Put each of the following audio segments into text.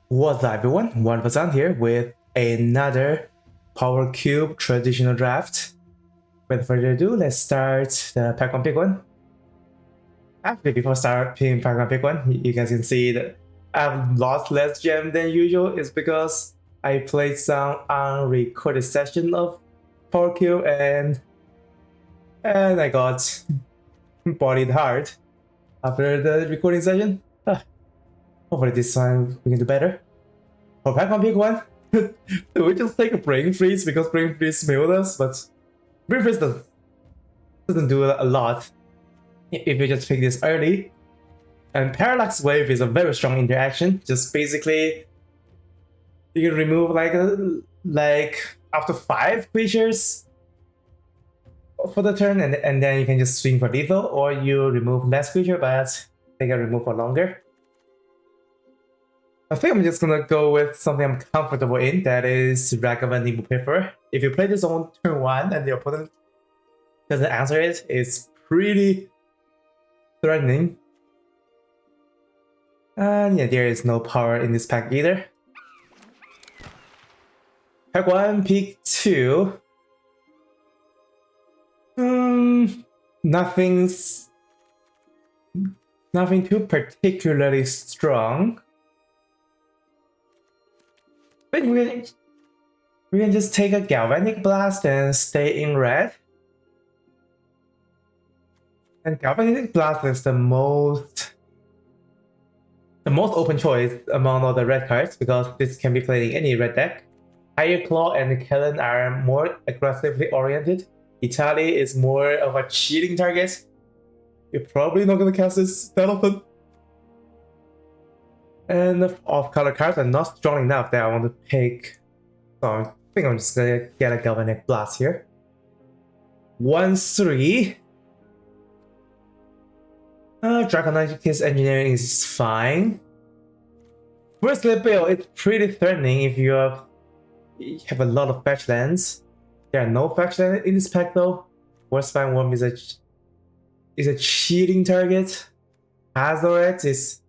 What's up everyone, 124san's here with another Power Cube traditional draft. Without further ado, let's start the pack one pick one. Actually, before start picking pack one pick one, you guys can see that I've lost less gem than usual. It's because I played some unrecorded session of Power Cube and I got bodied hard after the recording session. Hopefully this time we can do better. For pack one pick one, we just take a brain freeze because brain freeze milled us, but brain freeze doesn't do a lot if you just pick this early. And parallax wave is a very strong interaction. Just basically, you can remove like up to 5 creatures for the turn, and then you can just swing for lethal, or you remove less creature, but they can remove for longer. I think I'm just gonna go with something I'm comfortable in, that is Ragavan Nimble Piffer. If you play this on turn 1 and the opponent doesn't answer it, it's pretty threatening. And yeah, there is no power in this pack either. Pack 1, pick 2. Nothing too particularly strong. But we can just take a Galvanic Blast and stay in red. And Galvanic Blast is the most open choice among all the red cards because this can be played in any red deck. Higher Claw and Kellen are more aggressively oriented. Italy is more of a cheating target. You're probably not gonna cast this that often. And the off-color cards are not strong enough that I want to pick. So I think I'm just gonna get a Galvanic Blast here. 1-3. Draconic's Engineering is fine. Firstly, Bill, it's pretty threatening if you have a lot of fetch lands. There are no fetch lands in this pack though. Worstspine Worm is a cheating target. Hazoret is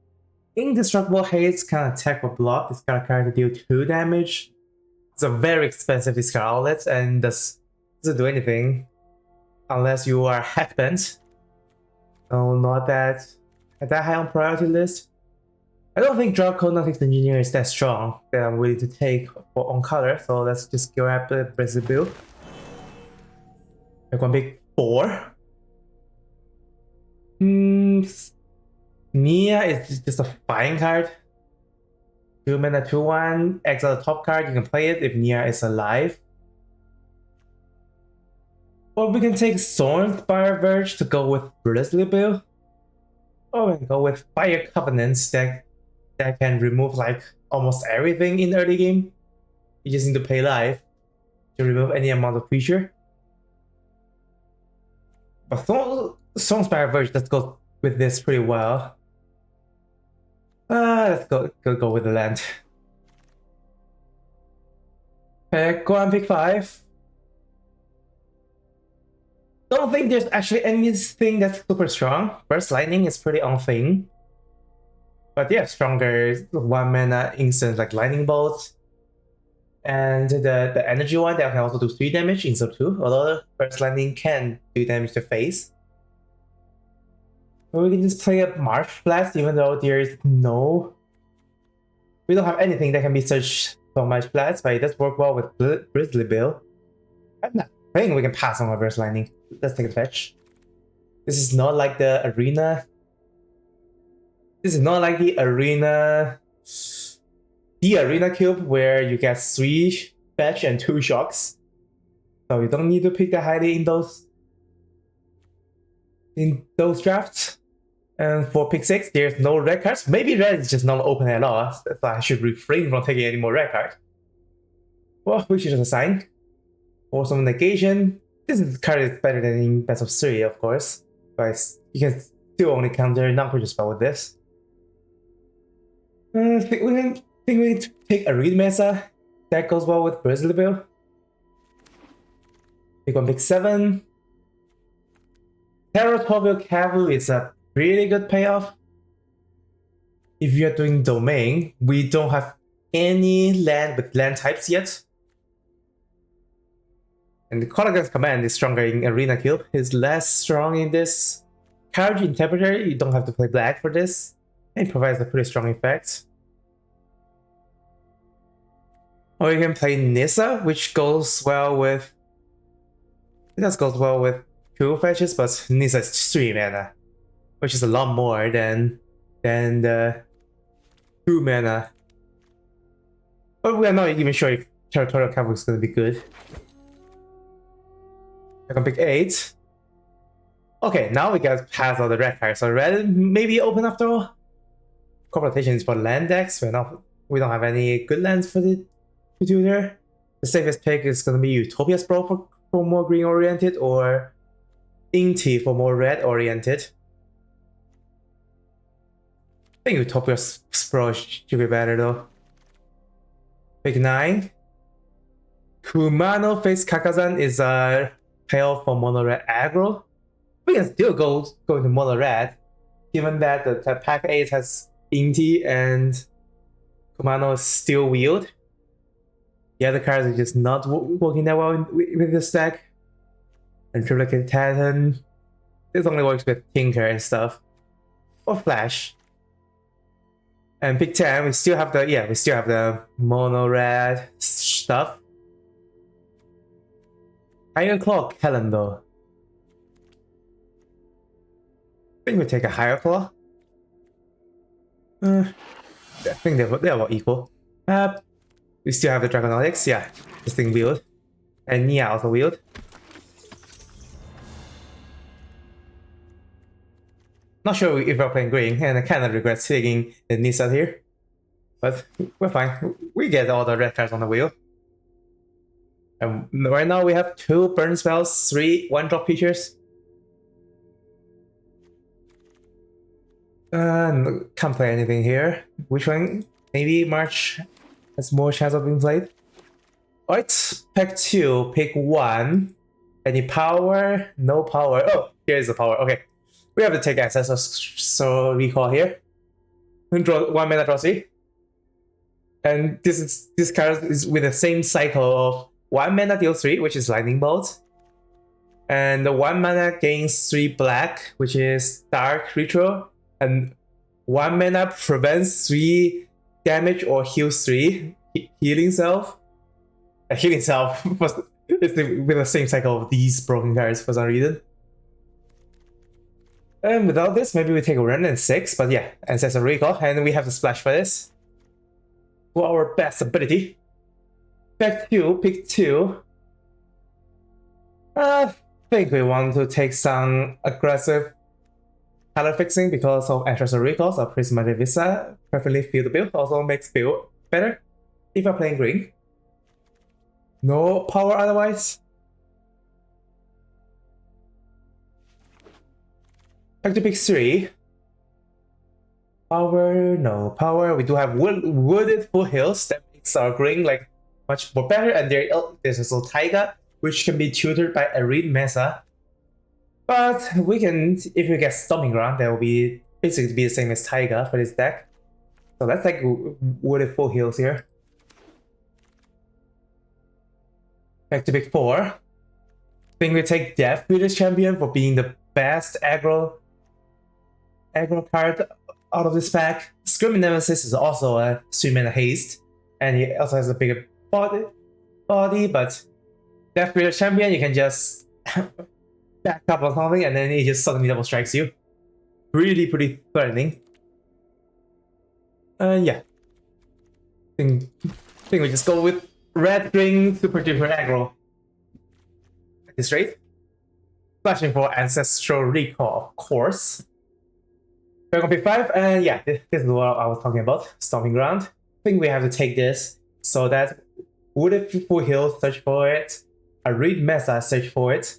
indestructible haste, can attack or block. This card to deal 2 damage. It's a very expensive discard outlet and doesn't do anything unless you are heckbent. So not that high on priority list. I don't think Draconic's Engineer is that strong that I'm willing to take on color, so let's just grab the Brazil. I'm gonna pick 4. Nia is just a fine card. 2 mana 2/1, exile the top card, you can play it if Nia is alive. Or we can take Thornspire Verge to go with Grizzly Bill. Or we can go with Fire Covenants that can remove like almost everything in early game. You just need to play live to remove any amount of creature. But Thornspire Verge, let's go with this pretty well. Let's go with the land. Go on pick 5. Don't think there's actually anything that's super strong. Burst Lightning is pretty on thing. But they have stronger 1 mana instant like Lightning Bolt. And the energy one that can also do 3 damage instead of 2, although Burst Lightning can do damage to face. Or we can just play a Marsh Blast even though there is no... We don't have anything that can be such so much blast, but it does work well with Grizzly Bill. I'm not saying we can pass on our Burst Lightning. Let's take a fetch. This is not like the arena. This is not like the arena cube where you get 3 fetch and 2 shocks. So you don't need to pick that highly in those drafts. And for pick 6, there's no red cards. Maybe red is just not open at all, so I should refrain from taking any more red cards. Well, we should just assign. For some negation, this card is better than in best of 3, of course. But you can still only counter non-creature spell with this. I think we can take a Reed Mesa. That goes well with Grizzly Bill. Pick 1, pick 7. Territorial Cavalry is a really good payoff. If you're doing Domain, we don't have any land with land types yet. And the Colorgan's command is stronger in Arena Cube. It's less strong in this. Courage Interpreter, you don't have to play black for this. And it provides a pretty strong effect. Or you can play Nissa, which goes well with... It does goes well with 2 fetches, but Nissa is 3 mana. Which is a lot more than the 2 mana. But we are not even sure if Territorial Cavalry is going to be good. I can pick 8. Okay, now we get past all the red cards. So red maybe open after all. Corporation is for land decks. We don't have any good lands for the to do there. The safest pick is gonna be Utopia Sprawl for more green oriented, or Inti for more red oriented. I think Utopia Sprawl should be better though. Pick 9. Kumano face Kakazan is a payoff for mono red aggro. We can still go into mono red, given that the pack 8 has Inti and Kumano is still wheeled. The other cards are just not working that well with this deck. And Triplicate Titan, this only works with Tinker and stuff. Or Flash. And pick 10, we still have the mono red stuff. Iron Claw Kellen though. I think we take a Higher Claw. I think they're about equal. We still have the Dragonautica, yeah, this thing wheeled. And Nia also wheeled. Not sure if we're playing green, and I kind of regret taking the Nissa here. But we're fine. We get all the red cards on the wheel. And right now we have 2 burn spells, 3 1-drop features. Can't play anything here. Which one? Maybe March has more chance of being played. Alright, pick 2, pick 1. Any power? No power. Oh, here's the power. Okay. We have to take Ancestral so Recall here. Draw 1 mana, draw 3. And this card is with the same cycle of 1 mana deal 3, which is Lightning Bolt. And the 1 mana gains 3 black, which is Dark Ritual. And 1 mana prevents 3 damage or heals 3. Healing Self. Healing Self is with the same cycle of these broken cards for some reason. And without this, maybe we take a run and 6, but yeah, Ancestral Recall, and we have to splash for this. To our best ability. Pick 2. I think we want to take some aggressive color fixing because of Ancestral Recall, so Prismatic Vista, preferably field build, also makes build better if you're playing green. No power otherwise. Back to pick 3. Power, no power. We do have wooded foothills that makes our green like much more better, and there's also Taiga, which can be tutored by Arid Mesa. But we can, if we get Stomping Ground, that will be basically be the same as Taiga for this deck. So let's take wooded foothills here. Back to pick 4. I think we take Death Beater's Champion for being the best aggro card out of this pack. Screaming Nemesis is also a 3 mana haste, and he also has a bigger body, but Death Beater's Champion, you can just back up on something and then it just suddenly double strikes you. Really pretty threatening. Yeah. I think we just go with red green super duper aggro at this rate. Flashing for Ancestral Recall, of course. Dragon pick 5, and yeah, this is what I was talking about. Stomping Ground. I think we have to take this so that Wooded Foothill search for it. Arid Mesa search for it.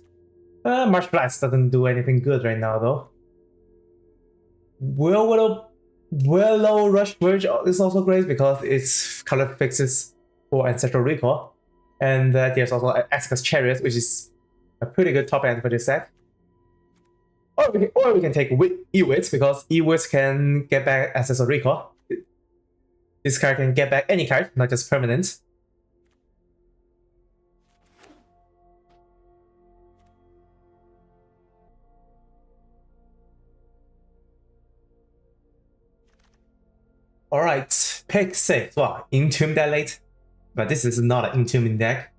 Marsh Blast doesn't do anything good right now though. Willow Rush Verge is also great because it's color fixes for Ancestral Recall. And there's also Esca's Chariot, which is a pretty good top end for this set. Or we can take Ewit because Ewit can get back Ancestral Recall. This card can get back any card, not just permanent. Alright, pick 6. Wow, Entomb that late? But this is not an Entombing deck.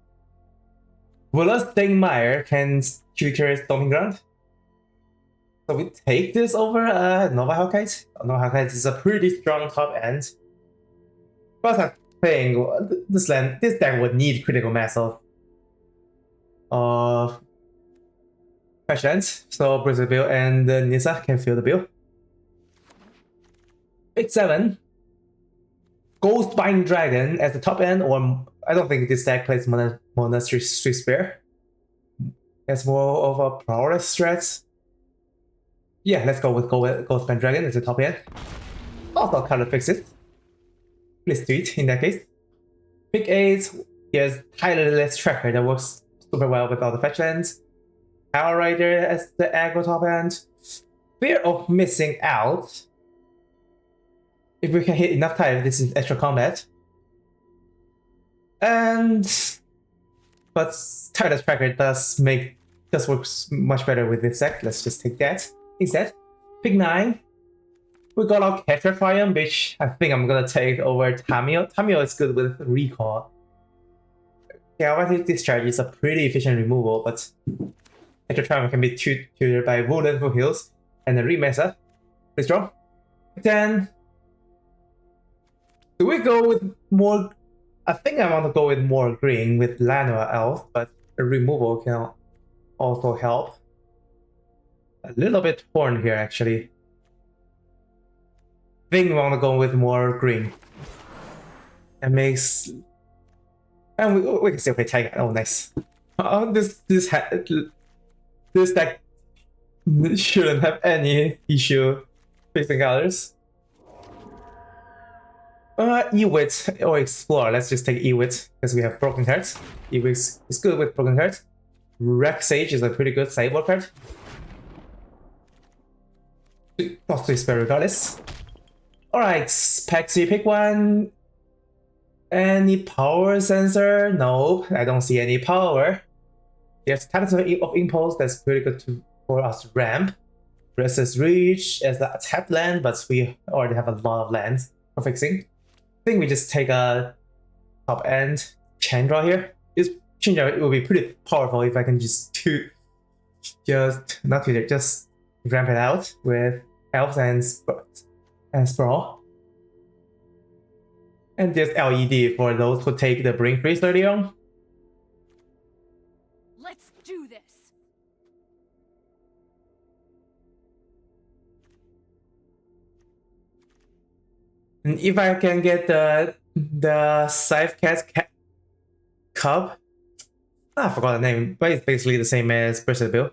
Will a Stingmire can trigger Stomping Ground? So we take this over Nova Hellkite? Nova Hellkite is a pretty strong top end. But I think this deck would need critical mass of questions. So Brazil Bill and Nissa can fill the bill. Pick 7. Ghostbind Dragon as the top end, or I don't think this deck plays Monastery Street Spear. It's more of a powerless threat. Yeah, let's go with Ghostbind Dragon as the top end. Also color fixes. Please do it in that case. Pick 8. Here's Tireless Tracker that works super well with all the fetch lands. Power Rider as the aggro top end. Fear of missing out. If we can hit enough time, this is extra combat. But Tireless Tracker does works much better with this deck. Let's just take that instead. Pick 9. We got our Petrifium, which I think I'm gonna take over Tamio. Tamio is good with recall. Galvanic Discharge is a pretty efficient removal, but Petrifium can be tutored by Wooden for heals and the Remesa. Please draw. Then do we go with more? I think I want to go with more green with Llanowar Elf, but a removal can also help. A little bit torn here actually. I think we want to go with more green. It makes, and we can still play Tiger. Oh, nice. This deck shouldn't have any issue fixing colors. Ewit or Explore. Let's just take Ewit because we have Broken cards. Ewit is good with Broken cards. Wreck Sage is a pretty good sideboard card. Not to spare regardless. Alright, pack 3, pick 1. Any power sensor? No, I don't see any power. There's Talisman of Impulse, that's pretty good for us to ramp. Restless Reach as a tap land, but we already have a lot of lands for fixing. I think we just take a top end chain draw here. Chain draw will be pretty powerful if I can just ramp it out with Elves and Sprawl. And there's LED for those who take the Bring Freeze early on. Let's do this. And if I can get the Scythe Cat Cub, I forgot the name, but it's basically the same as Bristle Bill.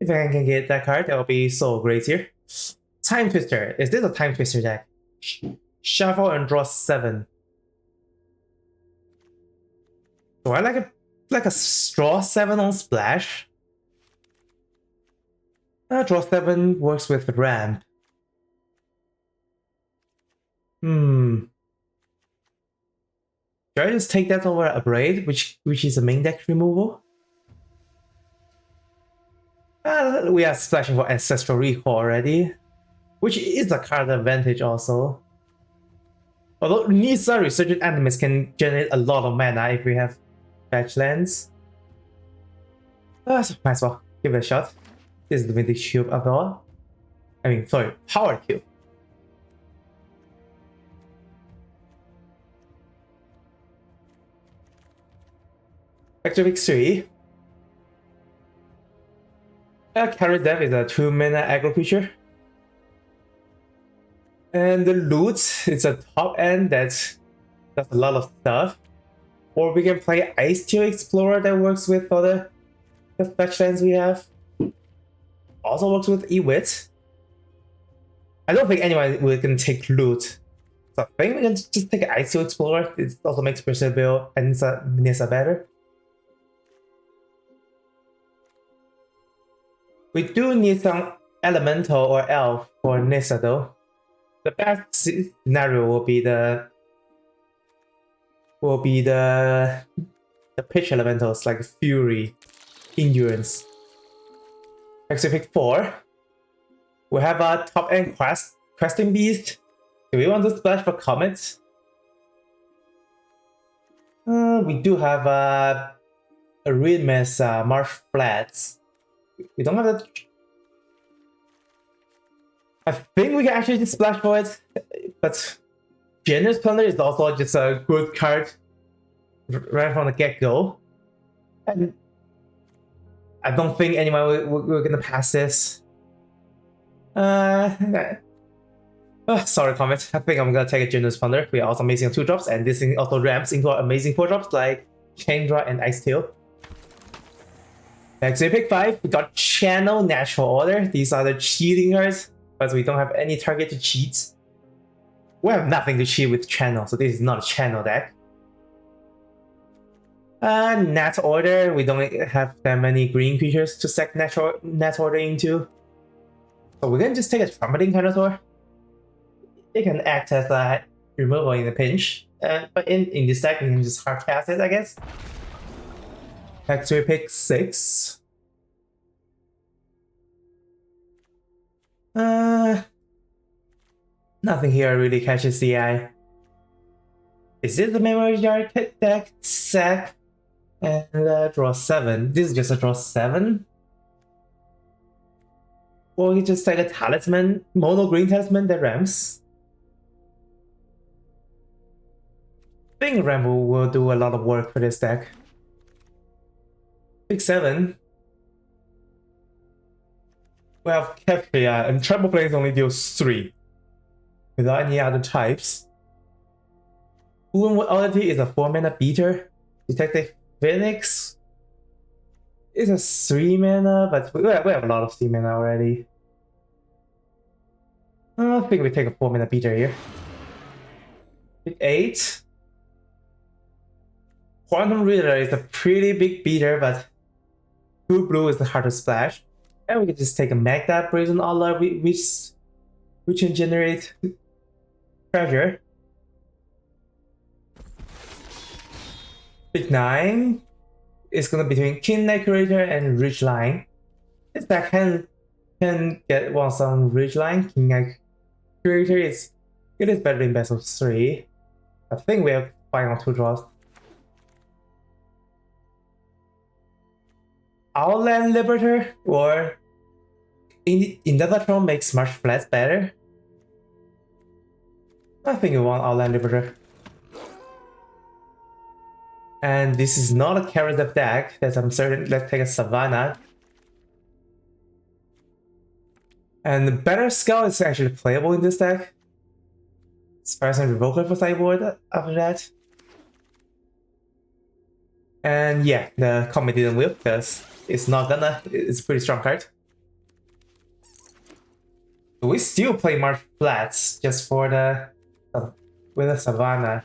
If I can get that card, that will be so great here. Time Twister. Is this a Time Twister deck? Shuffle and draw 7. Do I like a straw 7 on splash? Draw 7 works with ramp. Should I just take that over a Braid, which is a main deck removal? We are splashing for Ancestral Recall already, which is a card advantage also. Although Nissa Resurgent Animus can generate a lot of mana if we have fetch lands. So might as well give it a shot. This is the Vintage Cube after all. I mean, sorry, Power Cube. Activate 3. Carry Death is a 2-mana aggro creature. And the loot, it's a top end that does a lot of stuff. Or we can play Ice Steel Explorer that works with all the fetch lands we have. Also works with Ewit. I don't think anyone will can take loot. So I think we can just take Ice Steel Explorer. It also makes Bristle Bill and Nissa better. We do need some Elemental or Elf for Nissa though. The best scenario will be the will be the pitch elementals like Fury, Endurance. Next we pick 4. We have a top end questing beast. Do we want to splash for Comet? We do have a Reedmess Marsh Flats. We don't have that. I think we can actually just splash for it, but Generous Plunder is also just a good card right from the get-go. And I don't think anyone we're gonna pass this. Sorry, Comet. I think I'm gonna take a Generous Plunder. We are also amazing 2-drops, and this thing also ramps into our amazing 4-drops like Chaindraw and Ice Tail. Next we pick 5. We got Channel Natural Order. These are the cheating cards, but we don't have any target to cheat. We have nothing to cheat with Channel, so this is not a Channel deck. Nat Order. We don't have that many green creatures to set Nat Order into. So we're gonna just take a Trumpeting Carnosaur. It can act as a removal in a pinch. But in this deck, we can just hard cast it, I guess. Next we pick 6. Nothing here really catches the eye. Is it the Memory Jar deck? Sack and draw 7. This is just a draw 7. Or we just take a Talisman, Mono Green Talisman that ramps. I think Ramble will do a lot of work for this deck. Pick 7. We have Kefria, and Treble Plains only deals 3. Without any other types. Wound Mortality is a 4-mana beater. Detective Phoenix is a 3-mana, but we have a lot of 3-mana already. I think we take a 4-mana beater here. Pick 8. Quantum Reader is a pretty big beater, but 2 blue is hard to splash. And we can just take a Magda Brazen Aula, which can generate treasure. Pick 9 is gonna be between Kidney Curator and Ridgeline. This deck can get some Ridgeline. Kidney Curator is better than best of 3. I think we have final 2 draws. Outland Liberator or Indevatron makes Marsh Flats better. I think we want Outland Liberator. And this is not a Karadev deck, that's I'm certain. Let's take a Savannah. And the Better Skull is actually playable in this deck. Sparse and Revoker for sideboard after that. And yeah, the Comet didn't whip because it's a pretty strong card. We still play Marsh Flats just for with a Savannah.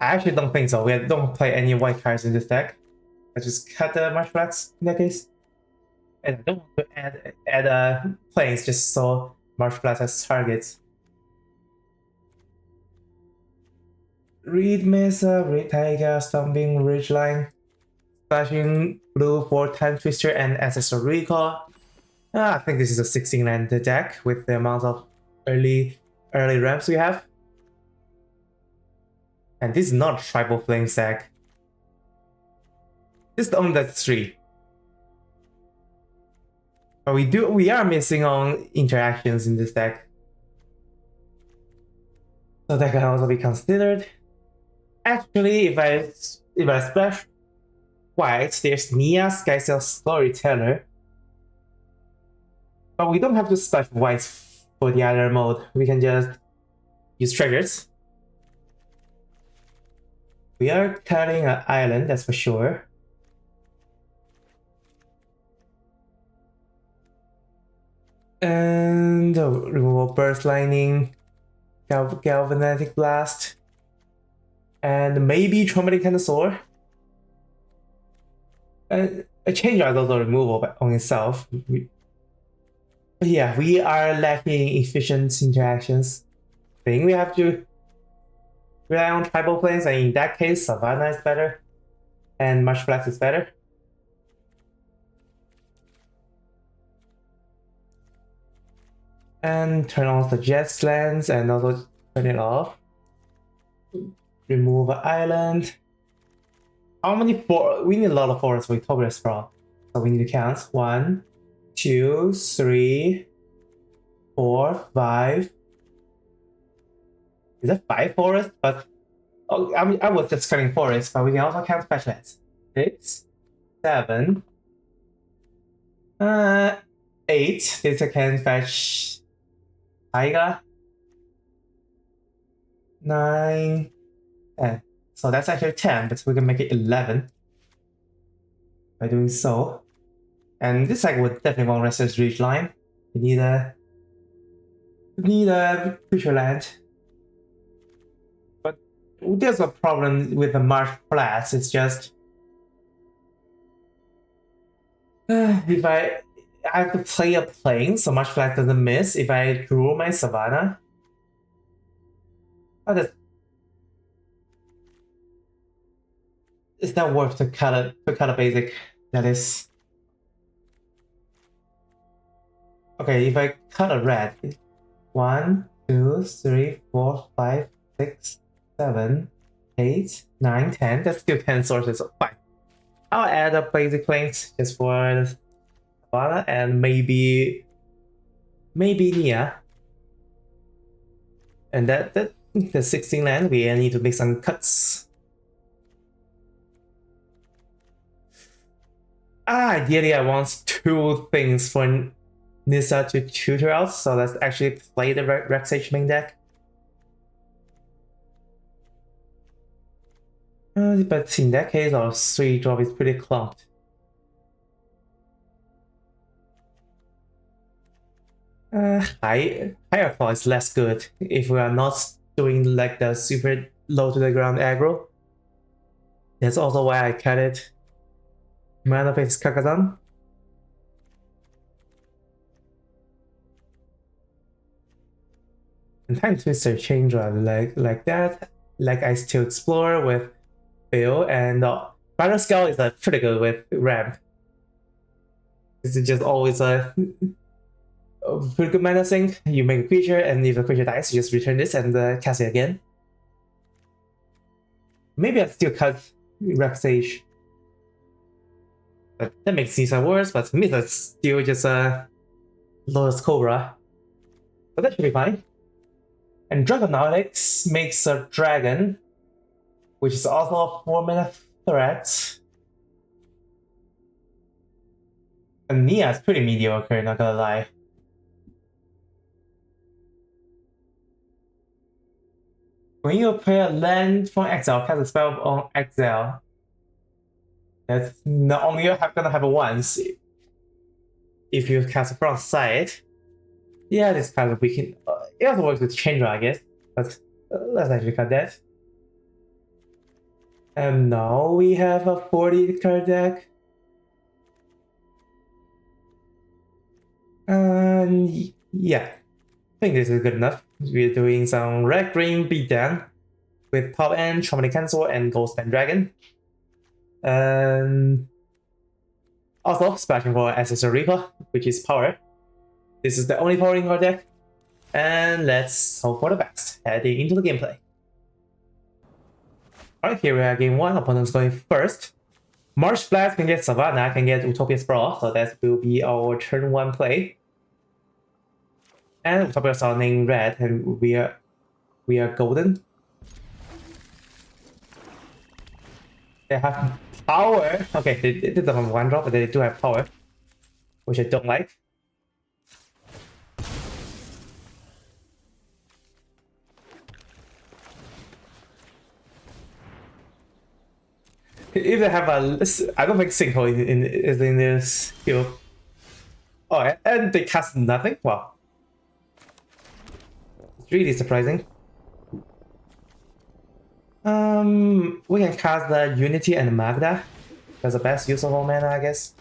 I actually don't think so. We don't play any white cards in this deck. I just cut the Marsh Flats in that case. And I don't want to add planes just so Marsh Flats has targets. Reed Mesa, Reed Tiger, Stomping Ridgeline, Splashing Blue for Time Twister and Ancestral Recall. I think this is a 16-land deck with the amount of early ramps we have. And this is not a Tribal Flame deck. This is only the 3. But we are missing on interactions in this deck. So that can also be considered. Actually, if I splash white, there's Nia Skycell Storyteller. But we don't have to splash white for the other mode. We can just use triggers. We are cutting an island, that's for sure. And removal Burst Lightning, Galvanic Blast, and maybe Trumpeting Carnosaur. And a change is also removal on itself. But yeah, we are lacking efficient interactions. think we have to rely on tribal planes, and in that case, Savannah is better, and Marsh Flats is better. And turn on the Jets lands and also turn it off. Remove an island. How many we need a lot of forests for Utopia Sprawl. So we need to count. 1, 2, 3, 4, 5. Is that 5 forests? But oh, I mean, I was just counting forests, but we can also count specialists. 6, 7, 8. This can fetch Tiger. 9, 10. So that's actually 10, but we can make it 11 by doing so. And this deck would definitely want Restless Reach line. We need a creature land. But there's a problem with the Marsh Flats. It's just if I have to play a plane, so Marsh Flats doesn't miss. If I draw my Savannah, it's not worth to cut a basic. That is. Okay, if I cut a red, 1, 2, 3, 4, 5, 6, 7, 8, 9, 10. That's still 10 sources. Fine. I'll add up basic planes just for Savannah and maybe Nia. And that the 16 land, we need to make some cuts. Ideally, I want 2 things for Nissa to tutor out, so let's actually play the Rexage main deck. But in that case, our 3 drop is pretty clumped. Higher claw is less good if we are not doing like the super low to the ground aggro. That's also why I cut it. Mana face Kakazan. And Time Twister change like that. Like I still explore with Bill, and Battle Skull is pretty good with ramp. This is just always a pretty good mana sink. You make a creature, and if the creature dies, you just return this and cast it again. Maybe I still cut Rexage. But that makes Nissa worse, but Myth is still just a Lotus Cobra. So that should be fine. And Dragonautics makes a dragon, which is also a 4-mana threat. And Nia is pretty mediocre, not gonna lie. When you play a land from exile, cast a spell on exile. That's not only gonna happen once. If you cast it from side. Yeah, this kind of weaken. It also works with Changer, I guess. But let's actually cut that. And now we have a 40 card deck. And yeah, I think this is good enough. We're doing some red green beatdown with top end, Shamanic Cancel, and Ghostman Dragon. And also splashing for Ancestor Reaper, which is power. This is the only power in our deck. And let's hope for the best, heading into the gameplay. Alright, here we are game 1, opponent's going first. Marsh Flats can get Savannah, can get Utopia Sprawl, so that will be our turn 1 play. And Utopia Sprawl named red, and we are golden. They have power. Okay, they don't have 1 drop, but they do have power, which I don't like. If they have I don't think Sinkhole is in this queue. Oh, and they cast nothing? Wow. It's really surprising. We can cast the Unity and Magda. That's the best use of all mana, I guess.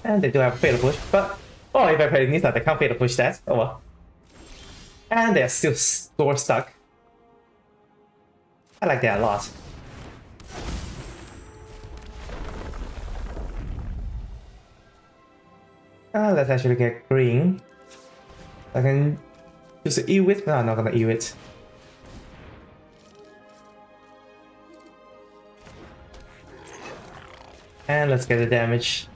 And they do have a fatal push, but oh, if I play Nisa, they can't fatal push that. Oh well. And they're still store stuck. I like that a lot. Let's actually get green. I can use the E-Wit. No, I'm not gonna E-Wit. And let's get the damage.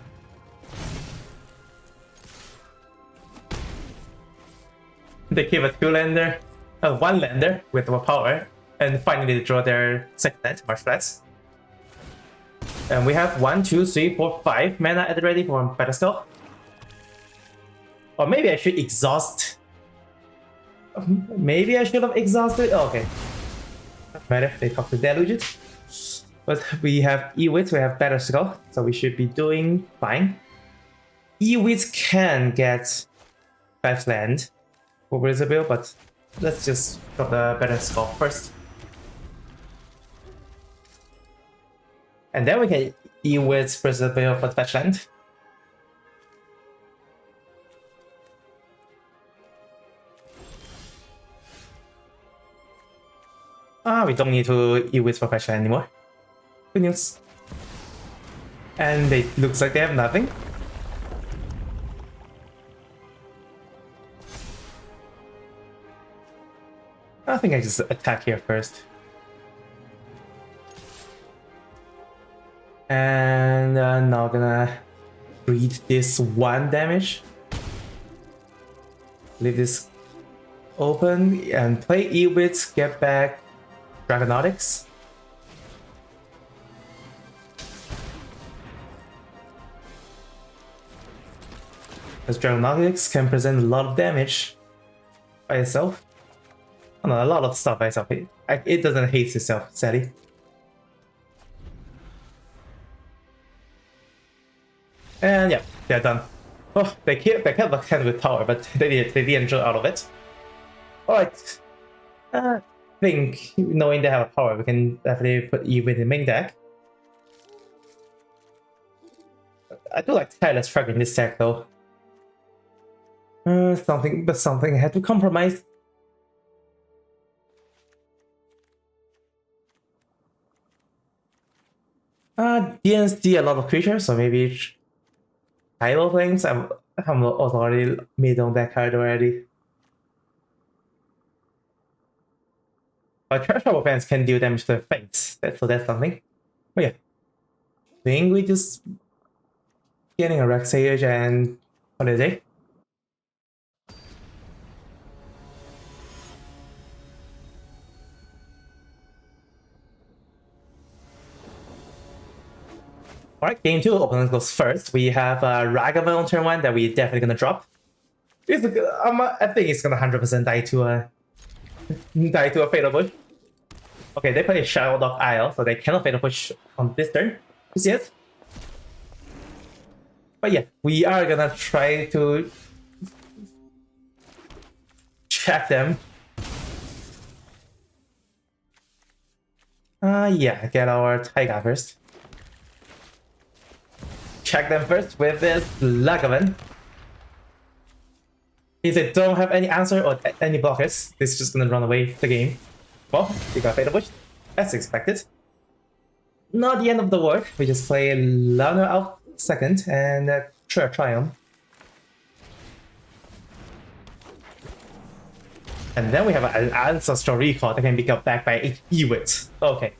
They keep a 2-lander, 1-lander with more power, and finally they draw their second land, Marsh Flats. And we have 1, 2, 3, 4, 5 mana at the ready for Battle Skull. Or maybe I should exhaust. Maybe I should have exhausted. Oh, okay. Doesn't matter, they talk to deluge it. But we have E-Wit, we have Battle Skull, so we should be doing fine. E-Wit can get 5 land for Isabel, but let's just drop the Battle Skull first. And then we can E-Wit Isabel for the fetch land. We don't need to E-Wit for fetch land anymore. Good news. And it looks like they have nothing. I think I just attack here first. And now gonna breed this 1 damage. Leave this open and play E-Wit, get back Dragonautics. Because Dragonautics can present a lot of damage by itself. Oh no, a lot of stuff by itself. It doesn't hate itself, sadly. And yeah, they're done. Oh, they kept the hand with power, but they didn't draw out of it. Alright. I think knowing they have power, we can definitely put E with the main deck. I do like Tireless Truck in this deck though. Something I had to compromise. Didn't see a lot of creatures, so maybe Tidal Flames. I'm also already made on that card already. But Trash Trouble fans can deal damage to Fates, so that's something. But yeah, I think we just getting a Rex Sage and what is it? Alright, game 2, opponent goes first. We have Ragavan on turn 1 that we're definitely gonna drop. I think it's gonna 100% die to a Fatal Push. Okay, they play Shadow Dog Isle, so they cannot Fatal Push on this turn. You see it? But yeah, we are gonna try to check them. Yeah, get our Taiga first. Check them first with this Ragavan. If they don't have any answer or any blockers, this is just gonna run away the game. Well, we got Fatal Push, as expected. Not the end of the world, we just play Lana out second and Triumph. And then we have an Ancestral Recall that can be got back by E-Wit. Okay,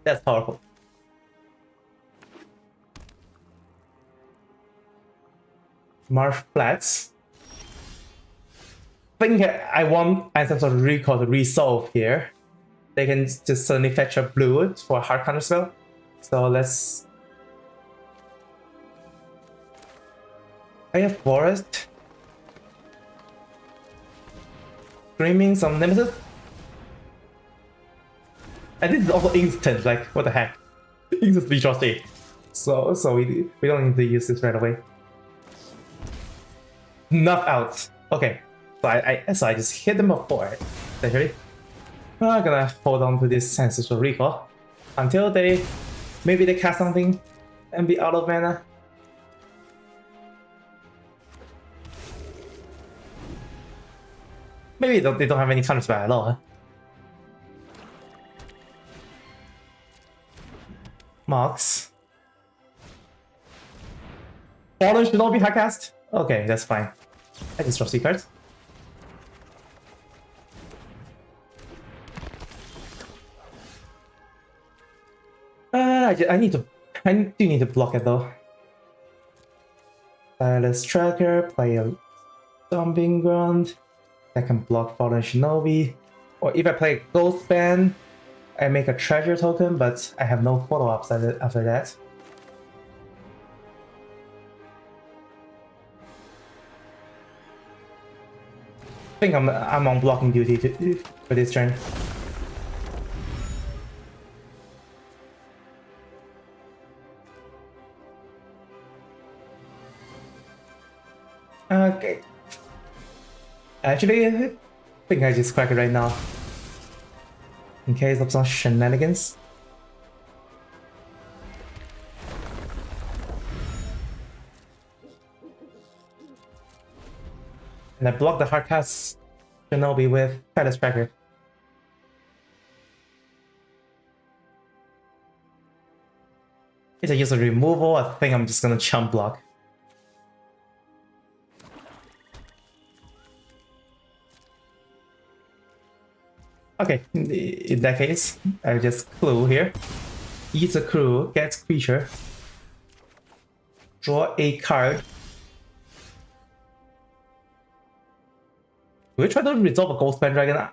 that's powerful. Marsh Flats. I think I want Ancestral Recall to resolve here. They can just suddenly fetch a blue for a hard counter spell. So let's... I have Forest. Screaming some Nemesis. And this is also instant, like what the heck. Instant redraw state. So we don't need to use this right away. Knock out. Okay. So I just hit them before, essentially. I'm gonna hold on to this Ancestral Recall until maybe they cast something and be out of mana. Maybe they don't have any counter spell at all. Huh? Mox. Fallen Shinobi high cast? Okay, that's fine. I just draw C cards. I do need to block it though. Let's Tracker, play a Stomping Ground. I can block Fallen Shinobi. Or if I play Ghost Band, I make a treasure token, but I have no follow-ups after that. I think I'm on blocking duty for this turn. Okay. Actually, I think I just crack it right now. In case of some shenanigans. And I block the hardcast Shinobi with Palace Tracker. If I use a removal, I think I'm just gonna chump block. Okay, in that case, I just clue here. Eats a clue, gets creature. Draw a card. Do we try to resolve a Ghost Band Dragon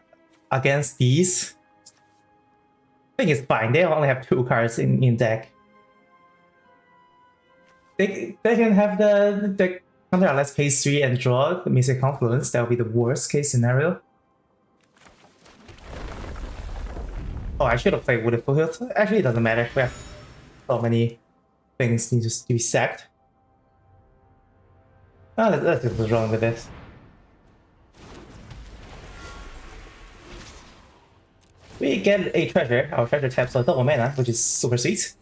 against these? I think it's fine, they only have 2 cards in deck. They can have the counter unless phase 3 and draw the Mystic Confluence. That would be the worst case scenario. Oh, I should have played Wooded Foothills. Actually, it doesn't matter. We have so many things need to be sacked. Oh, let's just what's wrong with this. We get a treasure. Our treasure taps a double mana, which is super sweet.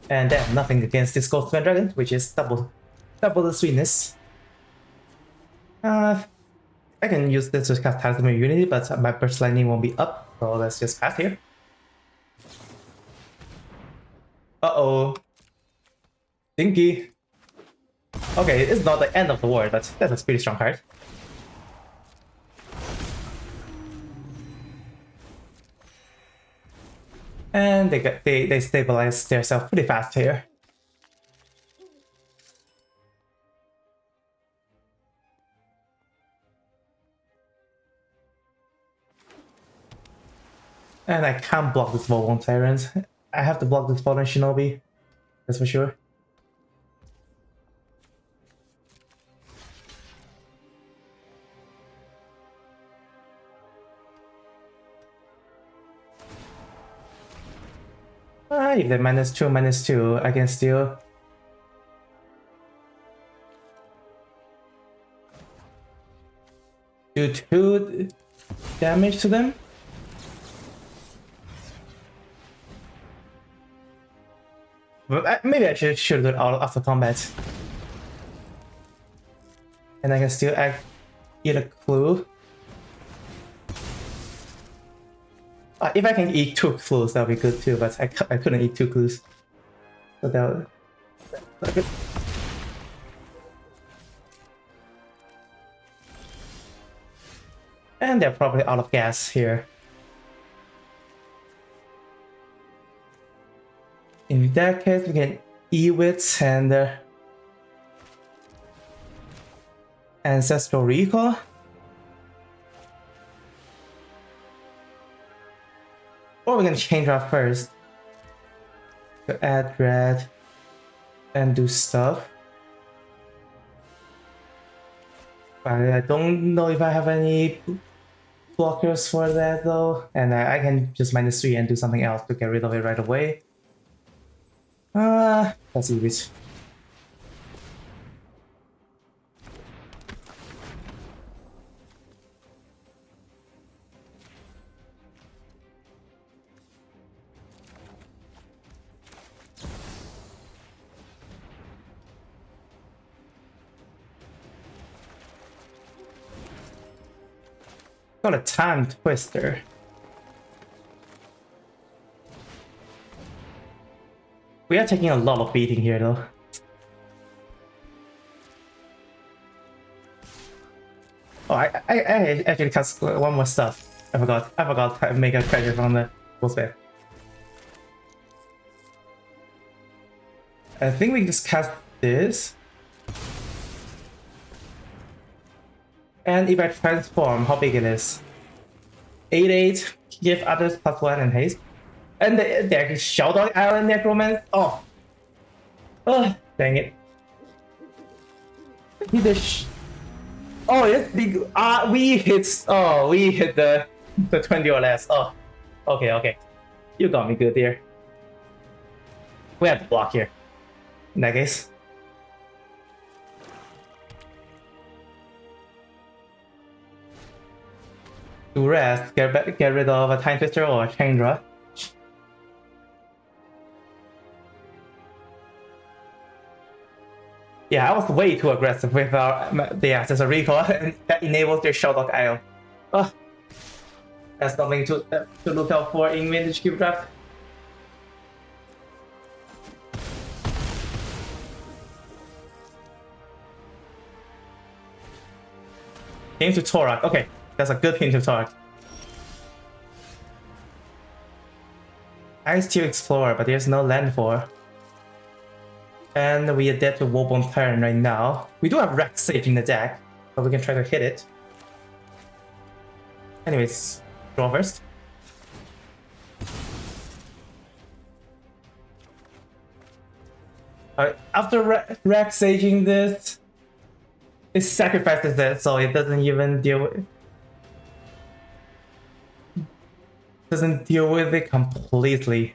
And then nothing against this Ghost Band Dragon, which is double the sweetness. I can use this to cast Talisman Unity, but my burst lightning won't be up, so let's just pass here. Uh-oh. Stinky. Okay, it's not the end of the world, but that's a pretty strong card. And they stabilize themselves pretty fast here. And I can't block this Volgon Tyrant. I have to block this Fallen Shinobi. That's for sure. If they're -2/-2, I can still do 2 damage to them. But maybe I should do it all after combat. And I can still eat a clue. If I can eat 2 clues, that would be good too, but I couldn't eat 2 clues. So that would... good. And they're probably out of gas here. In that case, we can Ewit and Ancestral Recall. Or we can change our first to add red and do stuff. But I don't know if I have any blockers for that though. And I can just -3 and do something else to get rid of it right away. Let's see which. Got a time twister. We are taking a lot of beating here though. Oh, I actually cast one more stuff. I forgot to make a credit from the full spell. I think we just cast this. And if I transform, how big it is? 8/8, give others +1 and haste. And they shout out Iron Necromancer. Oh, dang it. Oh, it's big. We hit the 20 or less. Oh, okay. You got me good here. We have to block here. In that case. To rest, get rid of a Time Twister or a Chandra. Yeah, I was way too aggressive with the Accessor Recall, and that enables their Shelldock IO. Oh, that's something to look out for in Vintage Cube Draft. Hint to Torak. Okay, that's a good hint to Torak. I still explore, but there's no landfall. And we are dead to Warbone Tyrant right now. We do have Rack Sage in the deck, but we can try to hit it. Anyways, draw first. After Rack Saging this, it sacrifices it, so it doesn't even deal with it completely.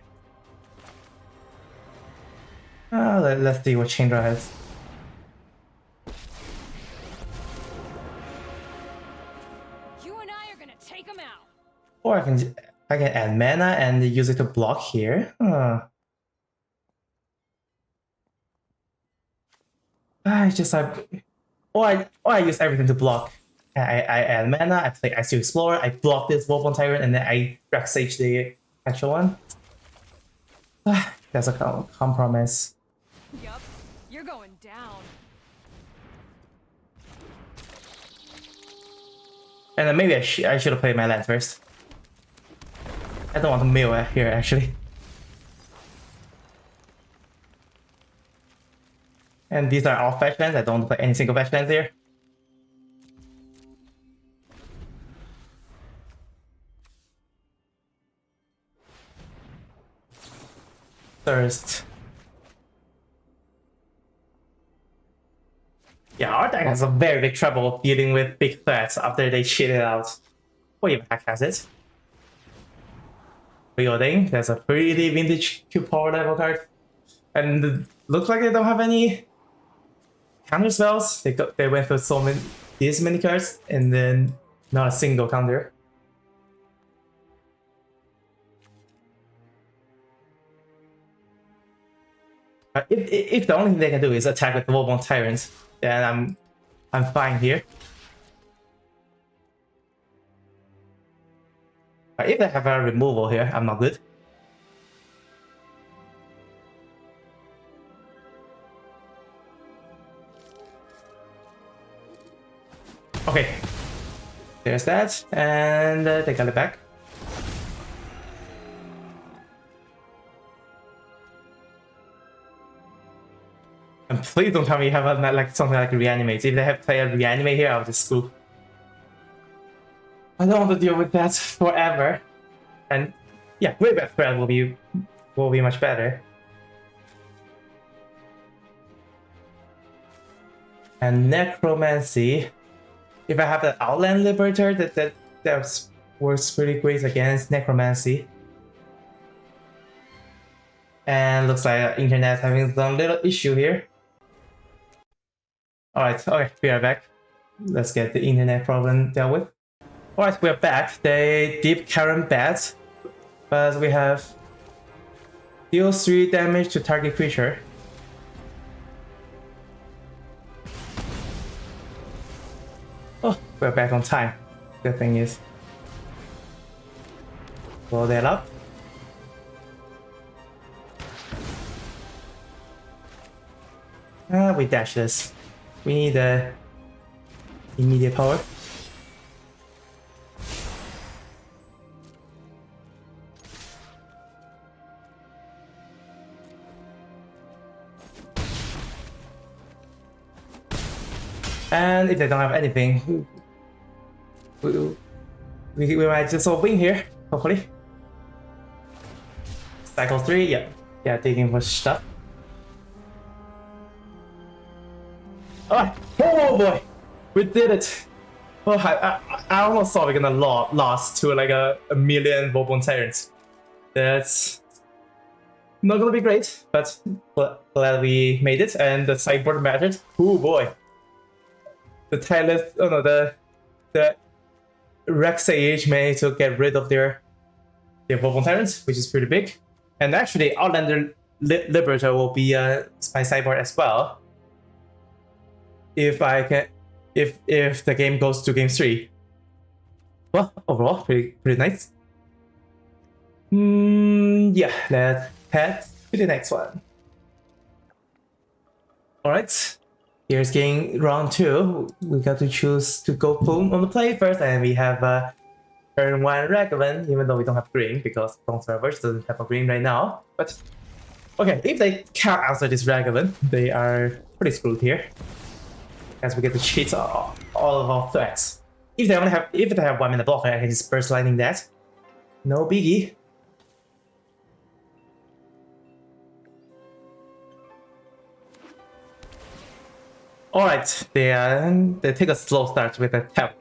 Let's see what Chandra has. You and I are gonna take him out. Or I can add mana and use it to block here. I just or I use everything to block. I add mana, I play Ice Explorer, I block this Warbone Tyrant, and then I Rack Sage the actual one. That's a compromise. Yup, you're going down. And then maybe I should have played my land first. I don't want to mill here actually. And these are all fetch lands. I don't want to play any single fetch lands here. Thirst. Yeah, our deck has a very big trouble dealing with big threats after they shit it out. Or even Hack has it. Reloading, there's a pretty vintage Cube power level card. And it looks like they don't have any counter spells. They went through these many cards and then not a single counter. If the only thing they can do is attack with the Warbone Tyrants, then I'm fine here. But if they have a removal here, I'm not good. Okay, there's that, and they got it back. And please don't tell me you have something like Reanimate. If they have played Reanimate here, I'll just screw. I don't want to deal with that forever. And yeah, Great Threat will be much better. And Necromancy. If I have the Outland Liberator, that works pretty great against Necromancy. And looks like Internet's having some little issue here. Alright, okay, we are back. Let's get the internet problem dealt with. Alright, we are back. They deep Karen Bat, but we have deal 3 damage to target creature. Oh, we're back on time. The thing is, Blow that up. We dash this. We need the immediate power. And if they don't have anything, we might just win here, hopefully. Cycle 3, yeah, taking for stuff. Alright, oh boy, we did it. Oh, I almost thought we were gonna lost to like a million 124san's. That's not gonna be great, but glad we made it, and the sideboard mattered. Oh boy. The Talus, oh no, the Rex Sage managed to get rid of their 124san's, which is pretty big. And actually, Outlander Liberator will be my sideboard as well. If I can, if the game goes to game 3. Well, overall, pretty nice. Yeah, let's head to the next one. Alright. Here's game round 2. We got to choose to go boom on the play first, and we have turn 1 Ragavan, even though we don't have green because Stone Servers doesn't have a green right now. But okay, if they can't answer this Ragavan, they are pretty screwed here, as we get to cheat all of our threats. If they have 1 minute blocker, I can just burst lightning that. No biggie. Alright, they take a slow start with a tap,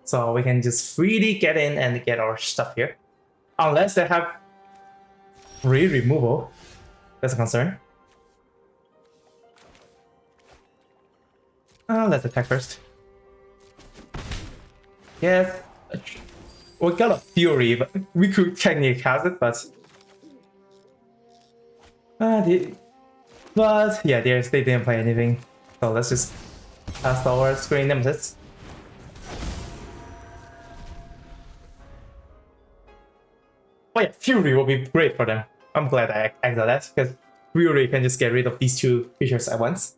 so we can just freely get in and get our stuff here. Unless they have free removal. That's a concern. Let's attack first. Yes. We got a Fury, but we could technically cast it, but yeah, they didn't play anything. So let's just cast our Screen Nemesis. Oh yeah, Fury will be great for them. I'm glad I acted that, because Fury can just get rid of these 2 creatures at once.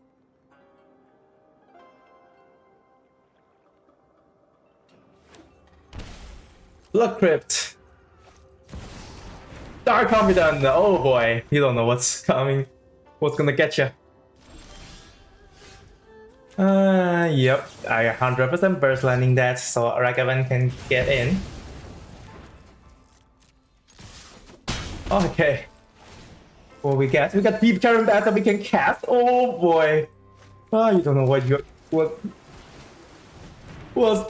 Blood Crypt. Dark Confidant. Oh boy, you don't know what's coming, what's gonna get you. Yep, I 100% burst landing that, so Ragavan can get in. Okay. What we got? We got Deep Current that we can cast. Oh boy. You don't know what's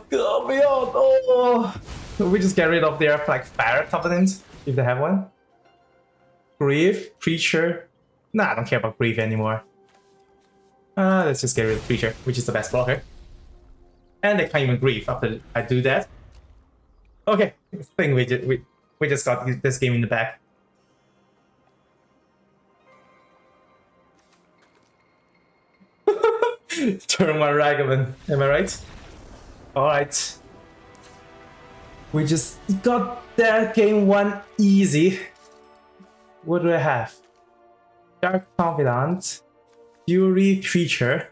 coming out. Oh. We just get rid of their like fire covenant if they have one. Grief, creature. Nah, I don't care about grief anymore. Let's just get rid of creature, which is the best blocker. And they can't even grief after I do that. Okay, I think we just got this game in the back. Turn 1 Ragavan, am I right? Alright. We just got that game 1 easy. What do I have? Dark Confidant, Fury Creature.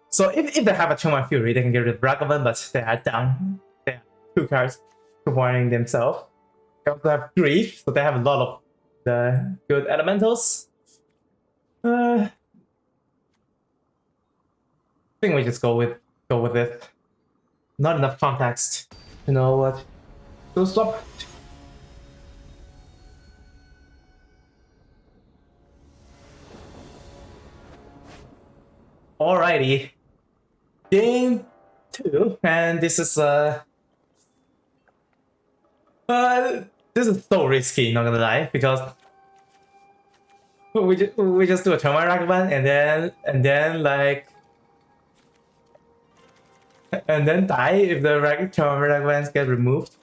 So if they have a turn 1 Fury, they can get rid of Ragavan, but they are down. They have 2 cards warning themselves. They also have Grief, so they have a lot of the good elementals. I think we just go with it. Not enough context. You know what? So stop. Alrighty. Game 2, and this is so risky, not gonna lie, because we just do a turn 1 Ragavan and then die if the turn 1 Ragavans get removed.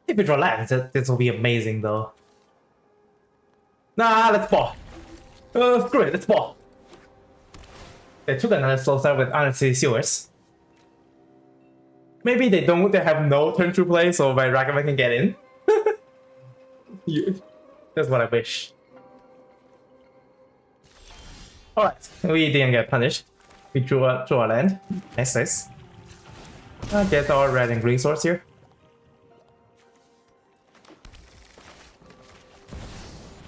If we draw lands, this will be amazing though. Nah, let's ball. Screw it, let's ball. They took another slow start with Unnecessary Sewers. Maybe they have no turn to play, so my Ragavan can get in. That's what I wish. Alright, we didn't get punished. We drew a land. Nice. Get our red and green source here.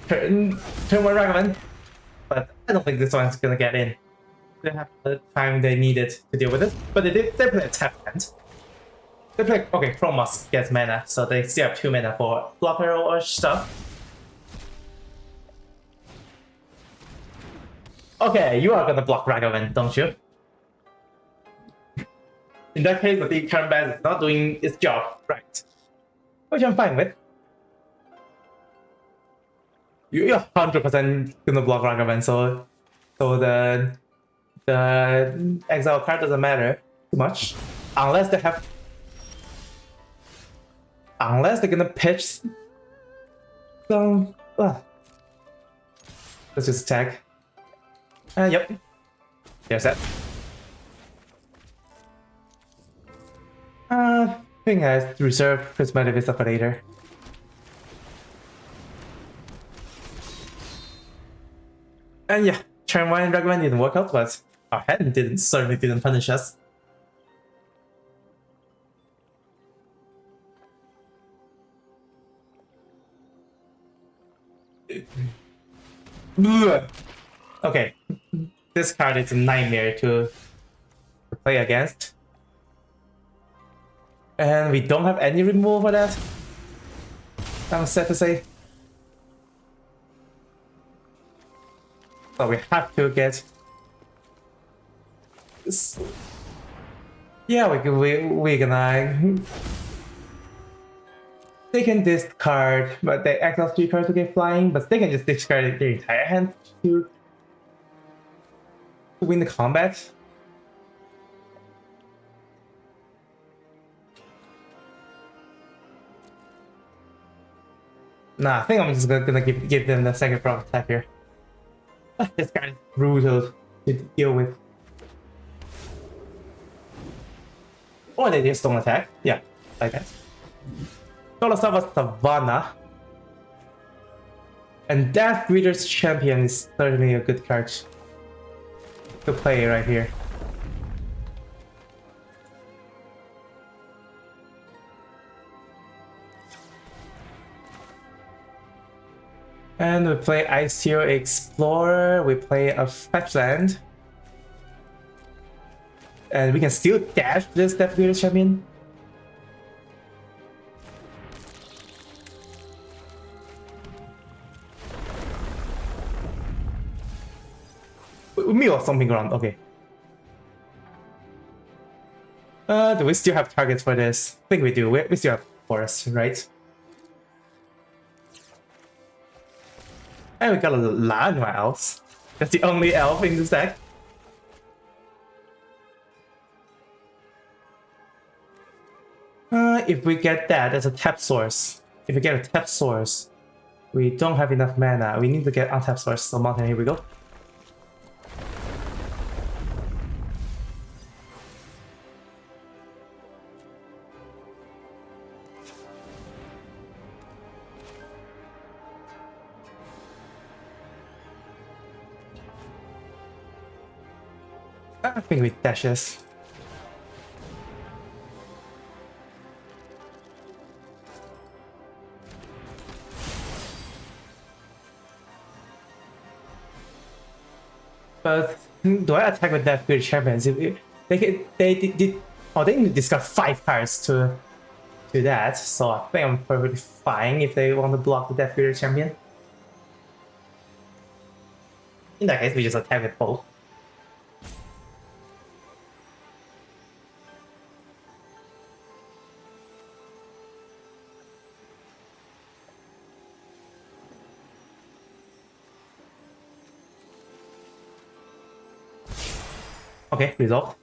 Turn 1 Ragavan. But I don't think this one's gonna get in. They have the time they needed to deal with it. But they play a tap hand. They play, okay, Chromos gets mana, so they still have 2 mana for blocker or stuff. Okay, you are gonna block Ragavan, don't you? In that case, the current band is not doing its job right. Which I'm fine with. You're 100% gonna block Ragavan, so the exile card doesn't matter too much. Unless they're gonna pitch some... Let's just attack. Yep. There's that. I think I reserve Prismatic Vista for later. And yeah, turn 1 Ragavan didn't work out, but our hand certainly didn't punish us. Okay, this card is a nightmare to play against. And we don't have any removal for that. I'm sad to say. So we have to get... Yeah, we're gonna... They can discard, but they exile 3 cards to get flying, but they can just discard their entire hand to win the combat. Nah, I think I'm just gonna give them the second prompt attack here. This guy is brutal to deal with. Or they just don't attack. Yeah, like that. Golosava Savannah. And Death Breeder's Champion is certainly a good card to play right here. And we play Ice Explorer, we play a fetch land. And we can still dash this Death Breeder's Champion. We mill something around, okay. Do we still have targets for this? I think we do. We still have Forest, right? And we got a Lagma Elves. That's the only elf in this deck. If we get that as a tap source, if we get a tap source, we don't have enough mana. We need to get untap source. So Mountain, here we go. I think we dashes. But do I attack with that good champions? They need to discard 5 cards to that, so I think I'm perfectly fine if they want to block the Death Breeder champion. In that case, we just attack with both. Okay, resolved.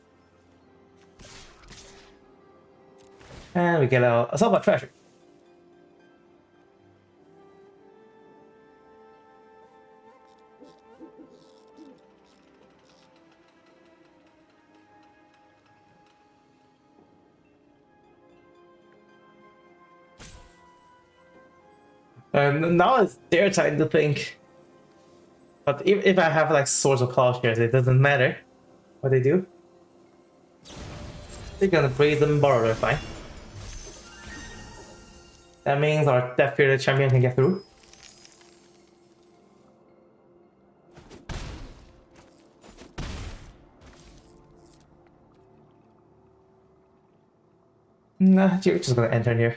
And we get a silver treasure. And now it's their time to think. But if I have like Swords of Plowshares, it doesn't matter what they do. They're gonna Brazen Borrower, fine. That means our Death Period champion can get through. Nah, you're just gonna enter in here.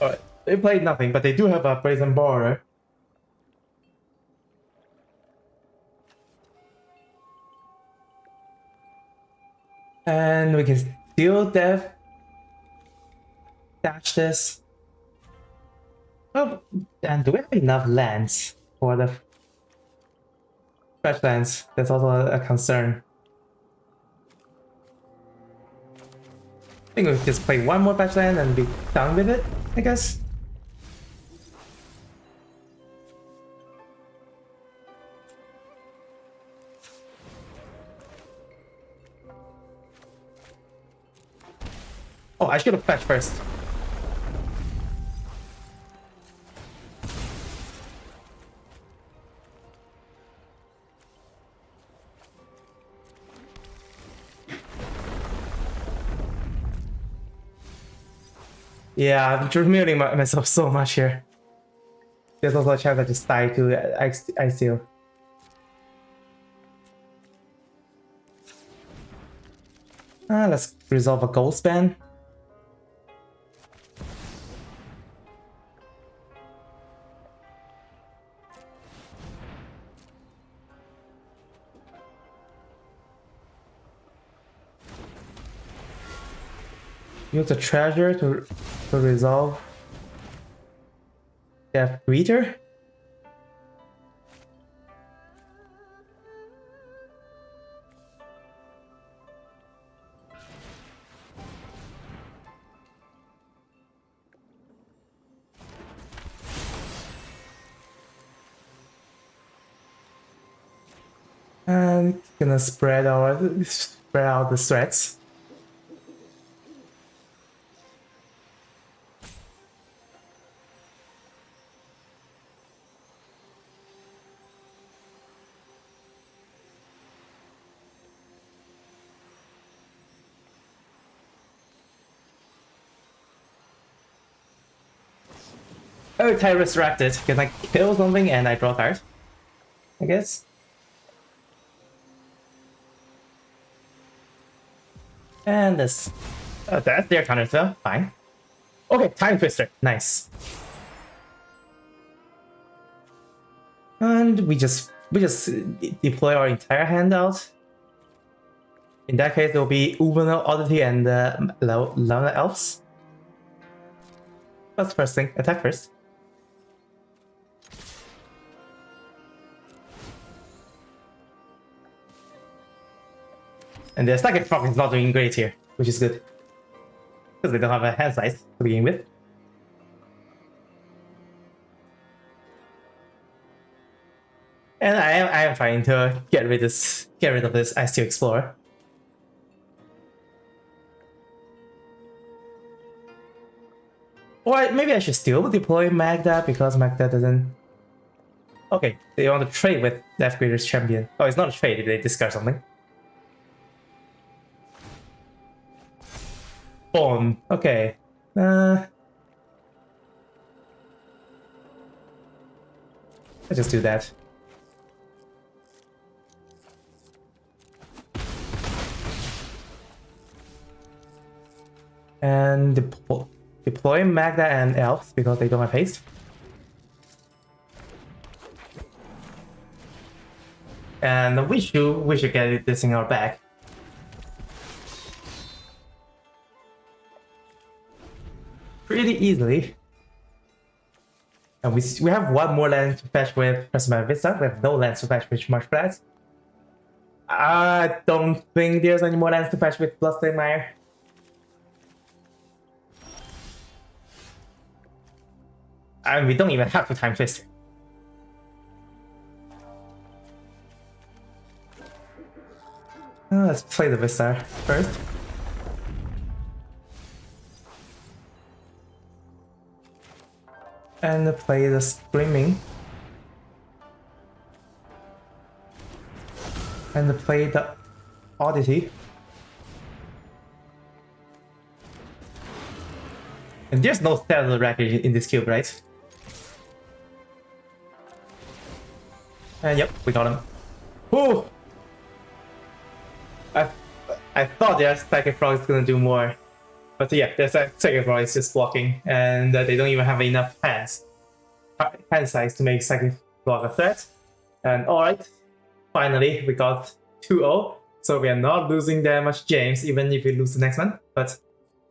Alright, they played nothing, but they do have a Brazen Borrower. And we can steal Death. Dash this. Oh, and do we have enough lands for the fetch lands? That's also a concern. I think we just play one more fetch land and be done with it, I guess. Oh, I should have fetched first. Yeah, I'm muting myself so much here. There's also a chance I just die to ICO. Let's resolve a gold span. Use a treasure to resolve Death Breeder. And gonna spread out the threats. Oh, Tide Resurrected. Can I kill something and I draw a card? I guess. And this. Oh, that's their counter spell. Fine. Okay, Time Twister. Nice. And we just deploy our entire hand out. In that case, it will be Uberno, Oddity, and Lana Elves. That's the first thing. Attack first. And the second frog is not doing great here, which is good. Because they don't have a hand size to begin with. And I am trying to get rid of this Ice Steel Explorer. Or maybe I should still deploy Magda because Magda doesn't. Okay, they want to trade with Death Creator's champion. Oh, it's not a trade if they discard something. Boom. Okay. Let's just do that. And deploy Magda and Elves because they don't have haste. And we should get this in our bag. Pretty easily. And we have one more land to fetch with Presbyterian Vista. We have no lands to fetch with Marsh Flats. I don't think there's any more lands to fetch with Bloodstained Mire. And we don't even have to time twist. Let's play the Vistar first. And play the Screaming. And play the Oddity. And there's no Stellar Wreckage in this cube, right? And yep, we got him. Whew! I thought their Psychic Frog is gonna do more. But yeah, their Psychic Frog is just blocking, and they don't even have enough hand size to make Psychic Frog a threat. And alright, finally we got 2-0, so we are not losing that much games even if we lose the next one, but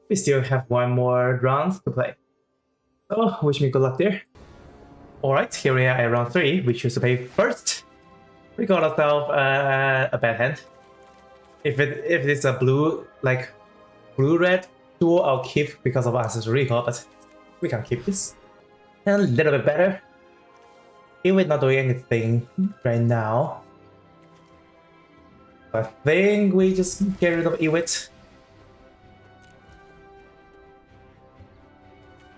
we still have one more round to play. So wish me good luck there. Alright, here we are at round 3, we choose to play first. We got ourselves a bad hand. If it's a blue, like blue-red duo, I'll keep because of Ancestral Recall, but we can keep this. And a little bit better. Iwit not doing anything right now. I think we just get rid of Iwit.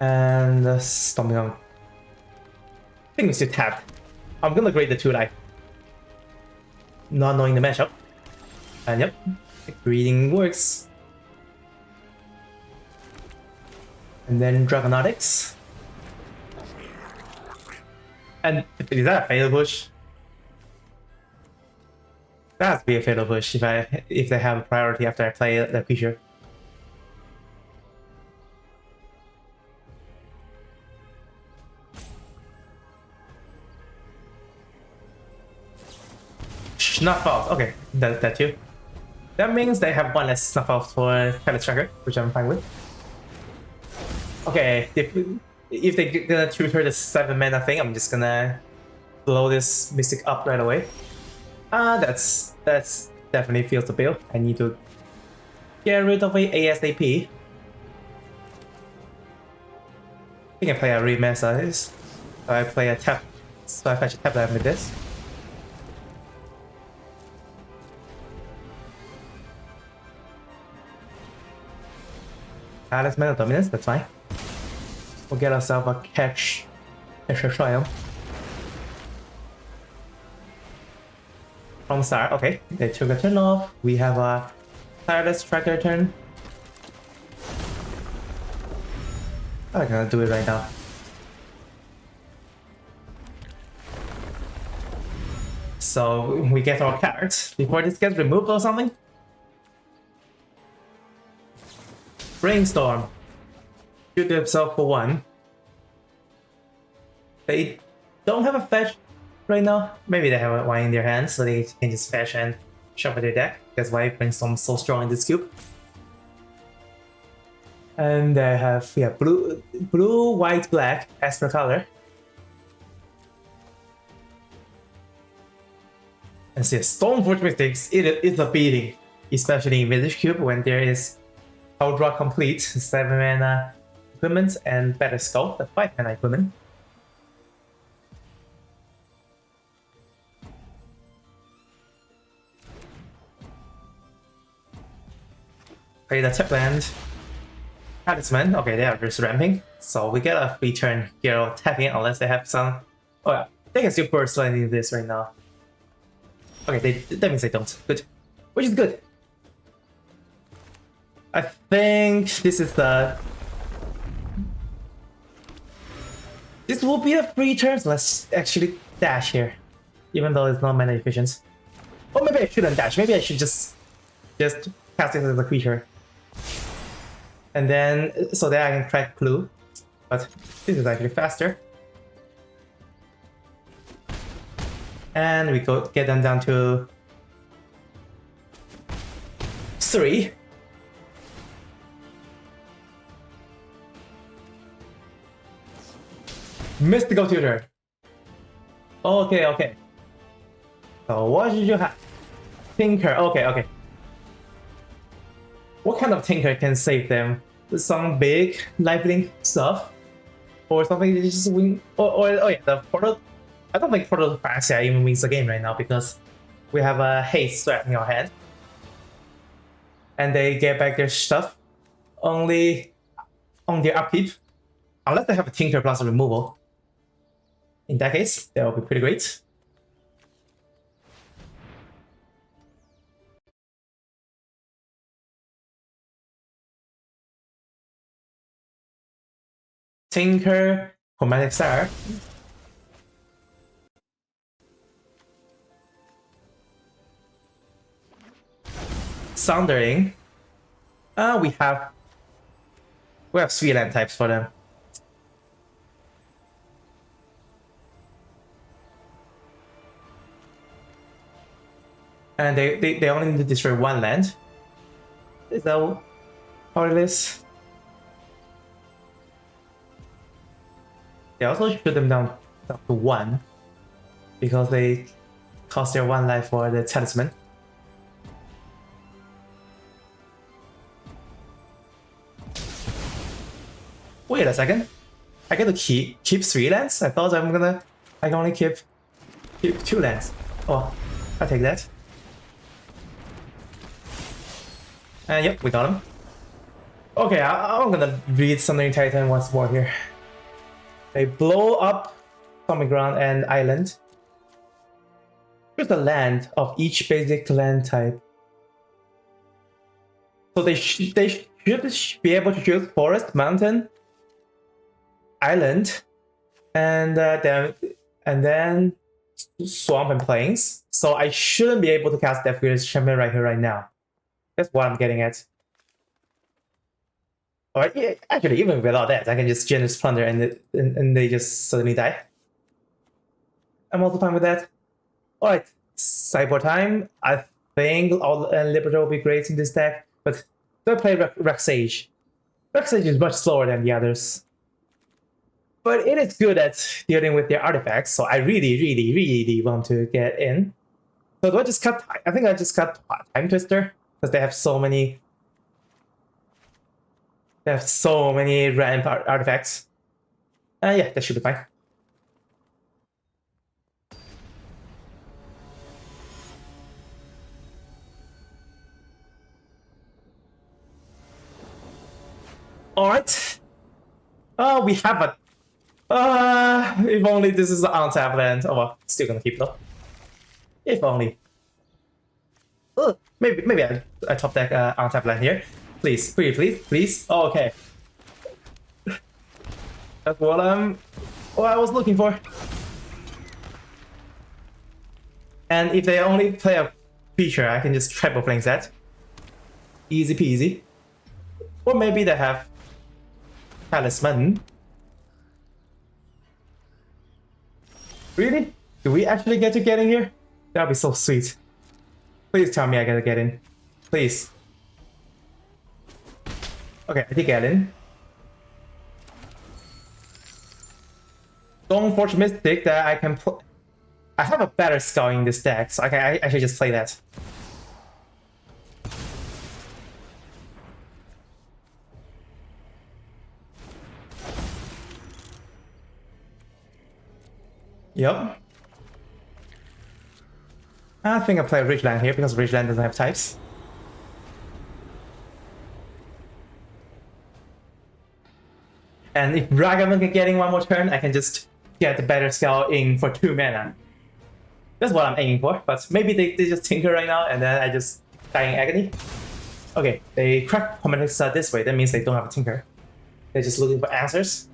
And Stomping on. I think we should tap. I'm gonna grade the 2 life. Not knowing the matchup. And yep, greeting works. And then Dragonautics. And is that a fatal push? That has to be a fatal push if they have a priority after I play the creature. Snuff out. Okay, that too. That means they have one less snuff out for Palace Tracker, which I'm fine with. Okay, if they're gonna tutor the 7 mana thing, I'm just gonna blow this Mystic up right away. That's definitely feels the bill. I need to get rid of it ASAP. I think I play a remesa this. So I play a tap. So I fetch a tap land with this. That's Mana Dominance, that's fine. We'll get ourselves a catch extra triumph. From start, okay. They took a turn off. We have a Tireless Tracker turn. I'm gonna do it right now. So we get our cards before this gets removed or something. Brainstorm. Shoot themselves for 1. They don't have a fetch right now. Maybe they have one in their hands, so they can just fetch and shuffle their deck. That's why Brainstorm is so strong in this cube. And they have blue, white, black as per color. And see, Stoneforge Mystics, it's a beating, especially in Village Cube when there is Draw Complete, 7 mana equipment, and Better Skull, the 5 mana equipment. Play the tap land. Talisman, okay, they are just ramping, so we get a free turn here tapping unless they have some. Oh yeah, they can still burst landing this right now. Okay, that means they don't. Good. Which is good. I think this is the... This will be a free turn, so let's actually dash here. Even though it's not mana efficient. Or maybe I shouldn't dash, maybe I should just cast it as a creature. And then, so that I can track Clue. But this is actually faster. And we get them down to 3. Mystical Tutor. Okay. So what did you have? Tinker, okay. What kind of Tinker can save them? Some big lifelink stuff? or something. They just win. Or oh yeah, the Portal. I don't think Portal Fantasy even wins the game right now because we have a haste threat in our hand, and they get back their stuff only on their upkeep, unless they have a Tinker plus a removal. In that case, that will be pretty great. Tinker, Chromatic Star. Sundering. We have 3 land types for them. And they only need to destroy 1 land. Is that how it is? They also shoot them down to 1 because they cost their 1 life for the talisman. Wait a second. I get to keep 3 lands? I thought I can only keep 2 lands. Oh, I'll take that. And yep, we got him. Okay, I'm gonna read Sundering Titan once more here. They blow up Common Ground and Island. Choose the land of each basic land type. So they should be able to choose Forest, Mountain, Island, and then Swamp and Plains. So I shouldn't be able to cast Death Greater's Champion right here, right now. That's what I'm getting at. Or yeah, actually, even without that, I can just Generous Plunder and they just suddenly die. I'm also fine with that. Alright, Cyborg time. I think all Liberator will be great in this deck, but do I play Rexage? Rexage is much slower than the others. But it is good at dealing with their artifacts, so I really want to get in. So do I just cut? I think I just cut Time Twister because they have so many. They have so many random artifacts. Yeah, that should be fine. Alright. We have a. If only this is an untap land. Oh well, still gonna keep it up. If only. Maybe I top deck untap land here. Please. Oh, okay. That's what I was looking for. And if they only play a feature, I can just triple flank that. Easy peasy. Or maybe they have Talisman. Really? Do we actually get in here? That'd be so sweet. Please tell me I gotta get in. Please. Okay, I did get in. Don't Forge Mystic that I can play. I have a better Skull in this deck, so I should just play that. Yep. I think I play Ridgeland here because Ridgeland doesn't have types. And if Ragavan can get in 1 more turn, I can just get the better Skull in for 2 mana. That's what I'm aiming for, but maybe they just tinker right now and then I just die in agony. Okay, they crack Chromatic Star this way, that means they don't have a tinker. They're just looking for answers.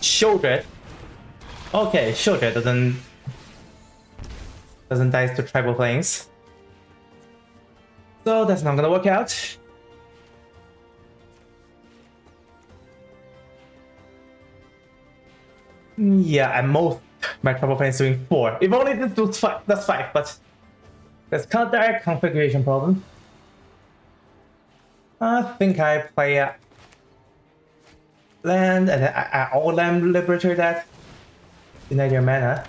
Shieldred. Okay, Shieldred doesn't dice to tribal planes. So that's not gonna work out. Yeah, at most my tribal plane is doing 4. If only this was 5, that's 5, but that's kind of direct configuration problem. I think I play a land and I all land Liberator that deny their mana.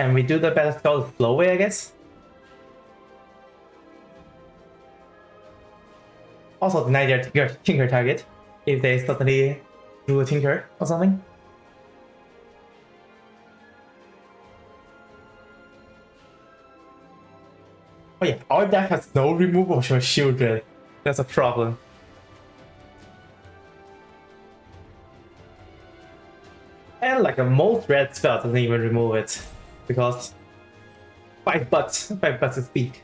And we do the better spell slow way, I guess. Also deny their tinker target if they suddenly do a tinker or something. Oh yeah, our deck has no removal for Shieldred. That's a problem. And like a most red spell doesn't even remove it because 5 bucks is big.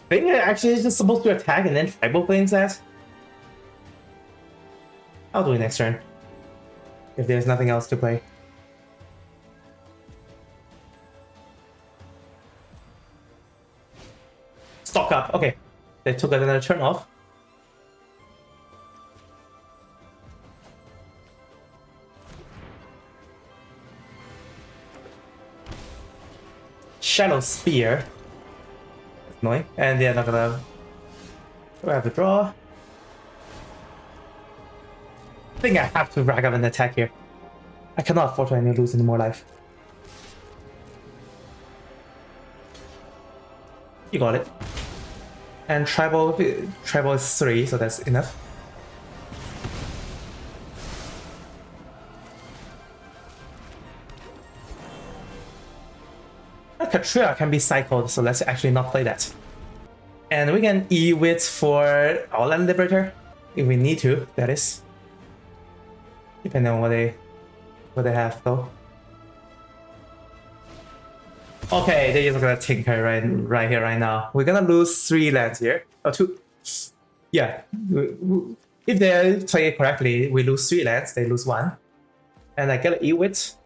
I think actually it's just supposed to attack and then tribal flames that. I'll do it next turn if there's nothing else to play. Stock up. Okay, they took another turn off. Shadow Spear. That's annoying. And they're not gonna. Do I have to draw? I think I have to Ragavan attack here. I cannot afford to lose any more life. You got it. And tribal is 3, so that's enough. Katria can be cycled, so let's actually not play that. And we can E-Wit for our Land Liberator, if we need to, that is. Depending on what they have though. Okay, they're just gonna tinker right here, right now. We're gonna lose 3 lands here. Or 2. Yeah. If they play it correctly, we lose 3 lands, they lose 1. And I get an E-Wit.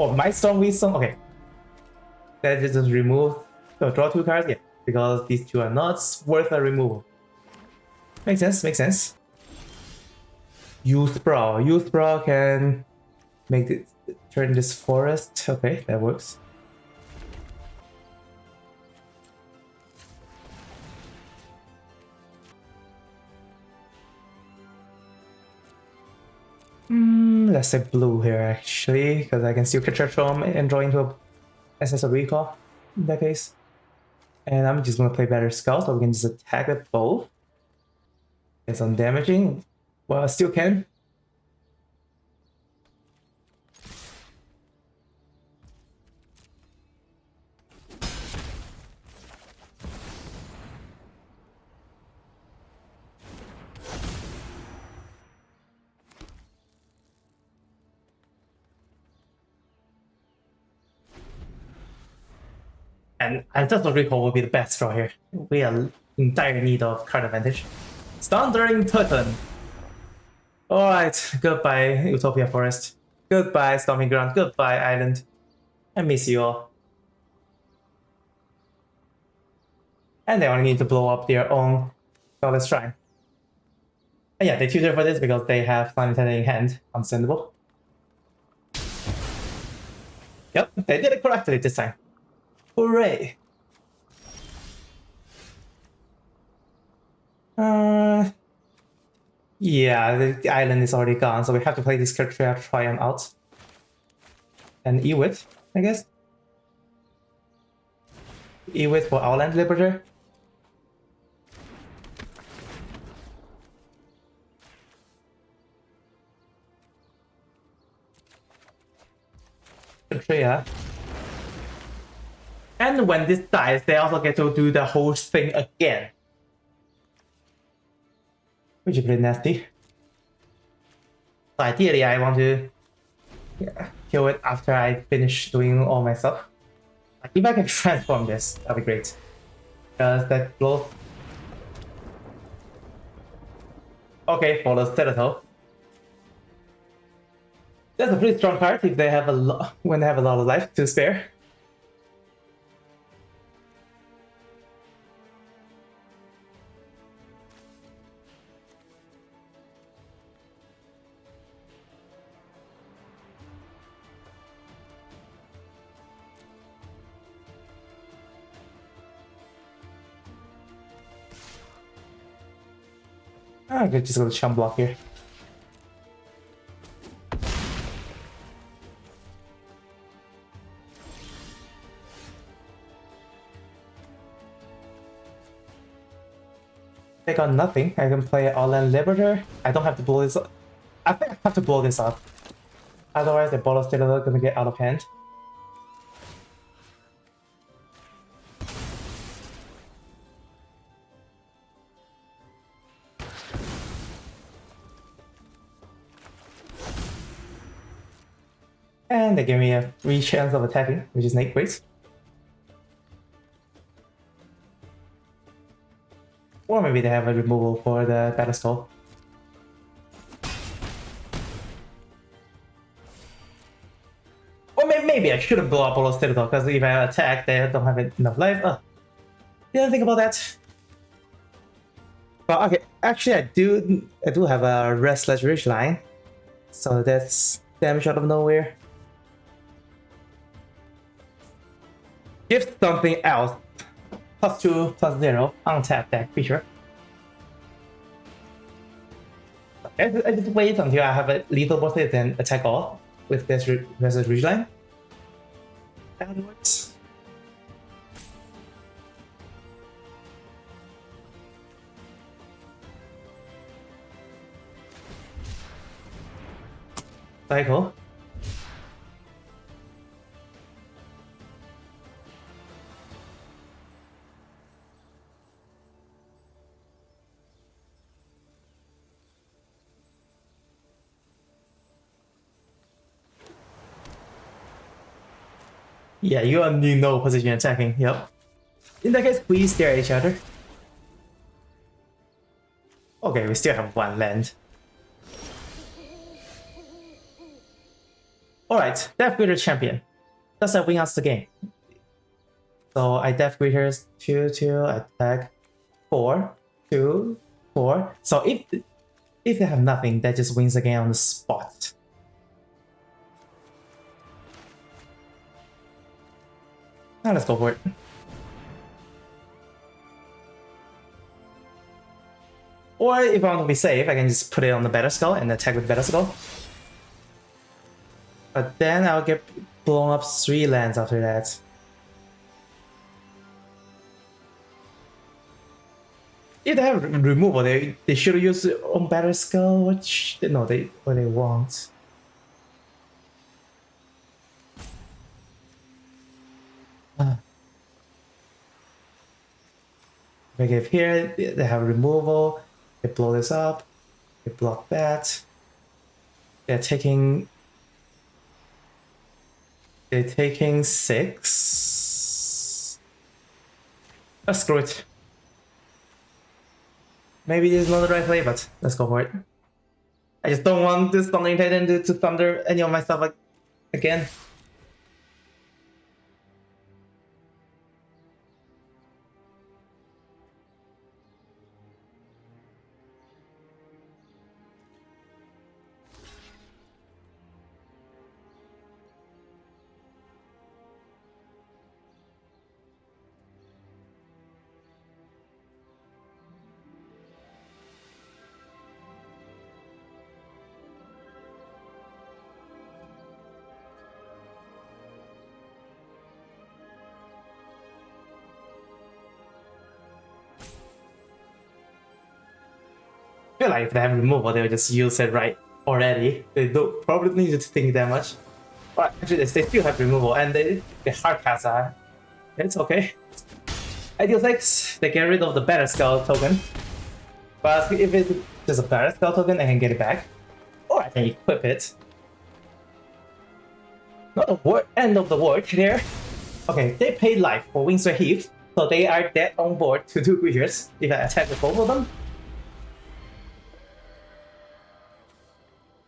Oh, my Storm Wisdom, okay. That just remove, draw 2 cards, yeah. Because these 2 are not worth a removal. Makes sense, makes sense. Youth Brawl. Youth Brawl can make it turn this forest. Okay, that works. Let's say blue here actually, because I can still catch a Trom and draw into a SS recall in that case. And I'm just gonna play better Scout, so we can just attack at both. Get some damaging. Well, I still can. And I just don't recall will be the best draw here. We are in dire need of card advantage. Thundering Titan. Alright, goodbye Utopia Forest. Goodbye Stomping Ground. Goodbye Island. I miss you all. And they only need to blow up their own Goddess Shrine. And yeah, they tutor for this because they have Slime Titan in hand. Understandable. Yep, they did it correctly this time. Hooray! Yeah, the island is already gone, so we have to play this card to try him out. And E-Wit, I guess. E-Wit for our Land Liberator. Katria. And when this dies, they also get to do the whole thing again. Which is pretty nasty. So ideally, I want to kill it after I finish doing all my stuff. Like, if I can transform this, that'd be great. Because that blows. Okay, for the Citadel. That's a pretty strong card if they have a lot when they have a lot of life to spare. I'm just gonna chum block here. They got nothing. I can play All-in Liberator. I don't have to blow this up. I think I have to blow this up. Otherwise, the Bottle Citadel gonna get out of hand. And they give me a free chance of attacking, which is great. Or maybe they have a removal for the Battle Skull. Or maybe I shouldn't blow up Bottle Citadel, because if I attack, they don't have enough life. Didn't think about that. But okay, actually I do have a Restless Ridgeline. So that's damage out of nowhere. Give something else. +2, +0, untap that creature. I just wait until I have a lethal boss hit and attack all with this Restless Ridgeline. That works. Cycle. Yeah, you are in no position attacking. Yep. In that case, we stare at each other. Okay, we still have one land. Alright, Death Greeter champion. Does that win us the game? So I Death Greeters 2/2, attack 4, 2, 4. So if they have nothing, that just wins the game on the spot. Now let's go for it. Or if I want to be safe, I can just put it on the Battle Skull and attack with Battle Skull. But then I'll get blown up 3 lands after that. If they have removal, they should use it on Battle Skull, which no, they won't. If I give here, they have removal. They blow this up. They block that. They're taking 6. Screw it. Maybe this is not the right play, but let's go for it. I just don't want this Thundering Titan to thunder any of my stuff again. I feel like if they have removal, they'll just use it right already. They don't probably need to think that much. But actually, they still have removal, and the hard cards are. It's okay. Ideal 6, they get rid of the Battle Skull token. But if it's just a Battle Skull token, I can get it back. Or I can equip it. Not the end of the work there. Okay, they paid life for Windswept Heath, so they are dead on board to 2 creatures if I attack with both of them.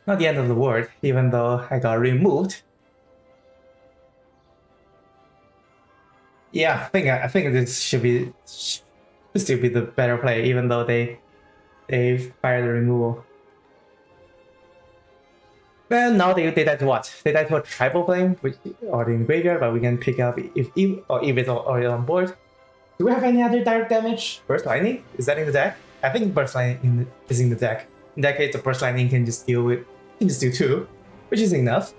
Not the end of the world, even though I got removed. Yeah, I think this should still be the better play, even though they fired the removal. Well, now they die to what? They die to a tribal flame, which already in the graveyard, but we can pick up if it's already on board. Do we have any other direct damage? Burst Lightning? Is that in the deck? I think Burst Lightning is in the deck. In that case, the Burst Lightning can just deal 2, which is enough.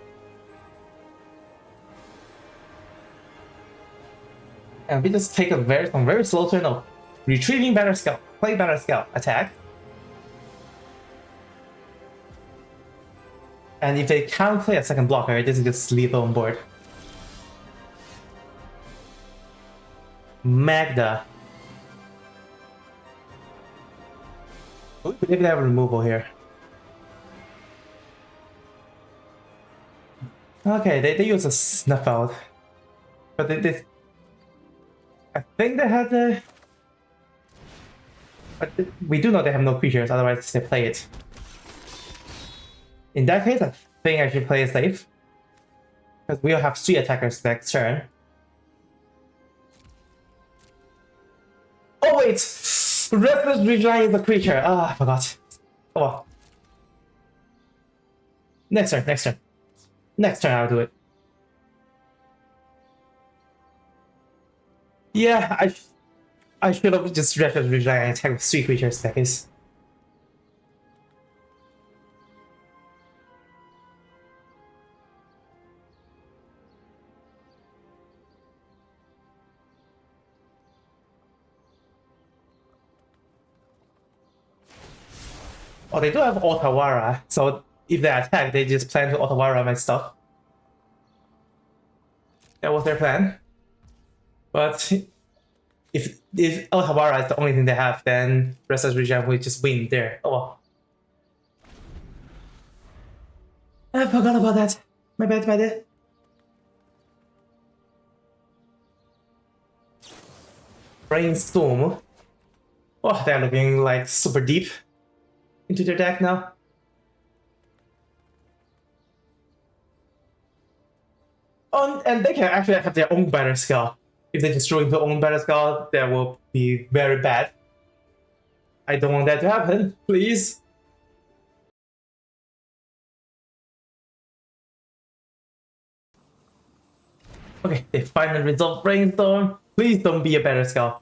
And we just take a very slow turn of retrieving Battle Skull. play better skill, attack. And if they can't play a second blocker, this is just lethal on board. Magda. We didn't have a removal here. Okay, they use a snuff out. But I think they had the... But we do know they have no creatures, otherwise they play it. In that case, I think I should play it safe. Because we'll have 3 attackers next turn. Oh wait! Restless Regiant is a creature. Ah, I forgot. Oh well. Next turn, next turn. Next turn I'll do it. Yeah, I should have just Restless Regiant and attack with 3 creatures in that case. Oh, they do have Otawara, so if they attack, they just plan to Otawara my stuff. That was their plan. But if Otawara is the only thing they have, then Restless Regiant will just win there. Oh well. I forgot about that. My bad, my bad. Brainstorm. Oh, they're looking like super deep into their deck now. Oh, and they can actually have their own better skill. If they destroy their own better skill, that will be very bad. I don't want that to happen, please. Okay, they finally resolved Brainstorm. Please don't be a better skill.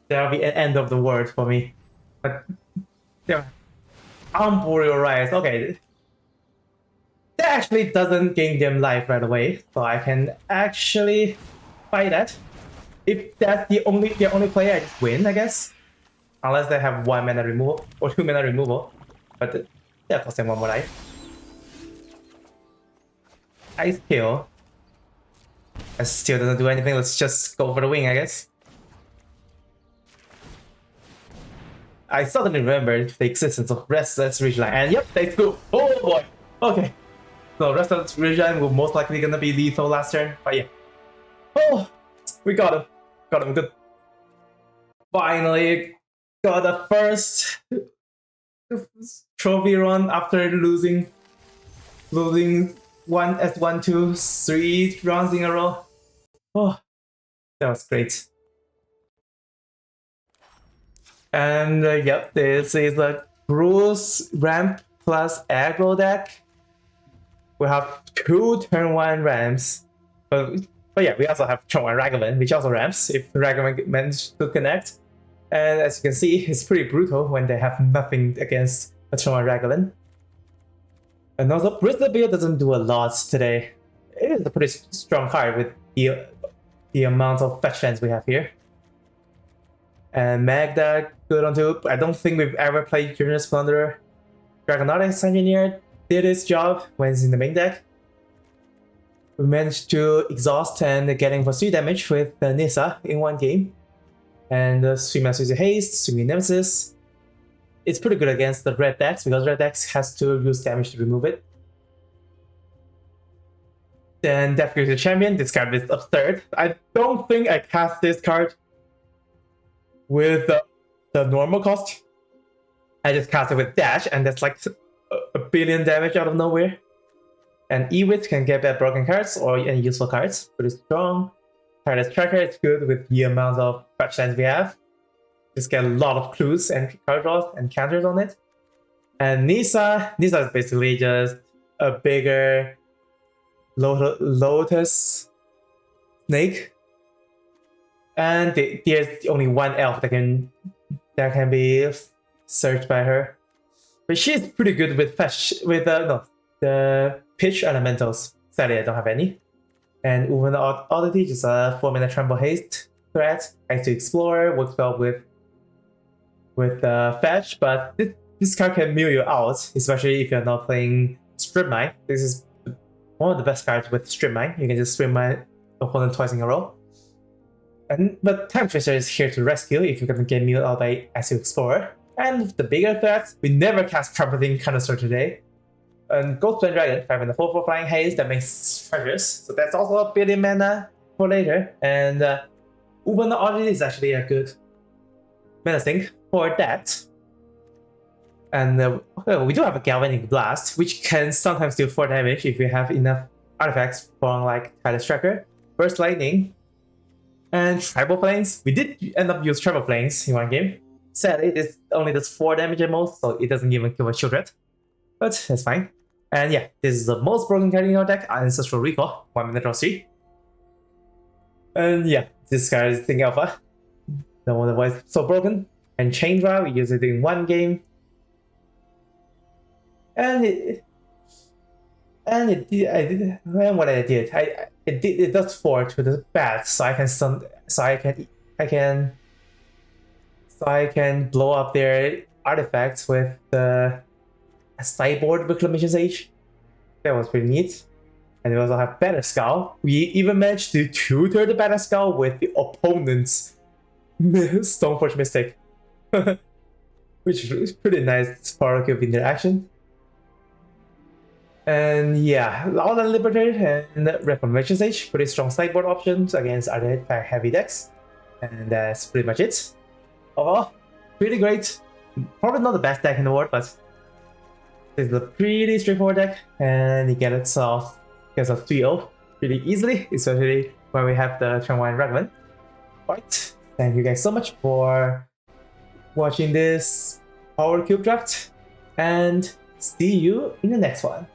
That'll be an end of the world for me. But yeah, Arboreal Rise. Okay, that actually doesn't gain them life right away, so I can actually fight that. If that's the only player, I just win, I guess. Unless they have 1 mana removal or 2 mana removal, but they're costing 1 more life. Ice Kill. It still doesn't do anything. Let's just go for the wing, I guess. I suddenly remembered the existence of Restless Ridgeline, and yep, they do. Oh boy. Okay. So Restless Ridgeline will most likely gonna be lethal last turn, but yeah. Oh, we got him. Got him good. Finally got the first trophy run after losing 1, 2, 3 rounds in a row. Oh, that was great. And yep, this is a Bruce Ramp plus aggro deck. We have 2 turn 1 ramps. But yeah, we also have turn 1 Ragavan, which also ramps if Ragavan managed to connect. And as you can see, it's pretty brutal when they have nothing against a turn 1 Ragavan. And also, Bristlebeard doesn't do a lot today. It is a pretty strong card with the amount of fetch lands we have here. And Magda, good on 2. I don't think we've ever played Journey's Plunderer. Dragonotics Engineer did its job when it's in the main deck. We managed to exhaust and getting for 3 damage with Nissa in 1 game. And 3 Master Haste, 3 Nemesis. It's pretty good against the red decks because red decks has to use damage to remove it. Then Death Creature Champion, this card is absurd. I don't think I cast this card with the normal cost. I just cast it with dash, and that's like a billion damage out of nowhere. And Ewit can get back broken cards or any useful cards. Pretty strong. Tireless Tracker is good with the amount of fetch lands we have. Just get a lot of clues and card draws and counters on it. And Nissa is basically just a bigger Lotus Snake. And there's only 1 elf that can be searched by her. But she's pretty good with the pitch elementals. Sadly, I don't have any. And Woven Oddity, just a 4 mana Tremble Haste threat. Likes to explore, works well with with fetch, but this card can mill you out, especially if you're not playing Strip Mine. This is one of the best cards with Strip Mine. You can just Strip Mine opponent twice in a row. But Time Twister is here to rescue if you're gonna get milled out by Acid Explorer. And the bigger threats, we never cast Trumpeting Canister today. And Ghost Flame Dragon, 5 and a 4 Flying Haze that makes treasures. So that's also a billion mana for later. And Uber Audit is actually a good mana sink for that. And we do have a Galvanic Blast, which can sometimes do 4 damage if you have enough artifacts from like Tireless Tracker. Burst Lightning. And Tribal Planes. We did end up using Tribal Planes in one game. Sadly, it only does 4 damage at most, so it doesn't even kill a shield threat. But that's fine. And yeah, this is the most broken card in your deck, Ancestral Recall, 1 minute draw 3. And yeah, this card is Think Alpha. The one that was so broken. And Chain Drive, we use it in one game. And it does 4 to the bat, so I can blow up their artifacts with the sideboard Reclamation Sage. That was pretty neat. And we also have Battle Skull. We even managed to tutor the Battle Skull with the opponent's Stoneforge Mystic. Which is pretty nice Power Cube interaction. And yeah, Loud and Liberator and Reclamation Sage, pretty strong sideboard options against artifact heavy decks. And that's pretty much it. Overall, pretty great. Probably not the best deck in the world, but this is a pretty straightforward deck, and you get it solved because of 3-0 pretty easily, especially when we have the turn 1 Ragavan. Alright, thank you guys so much for watching this Power Cube draft, and see you in the next one.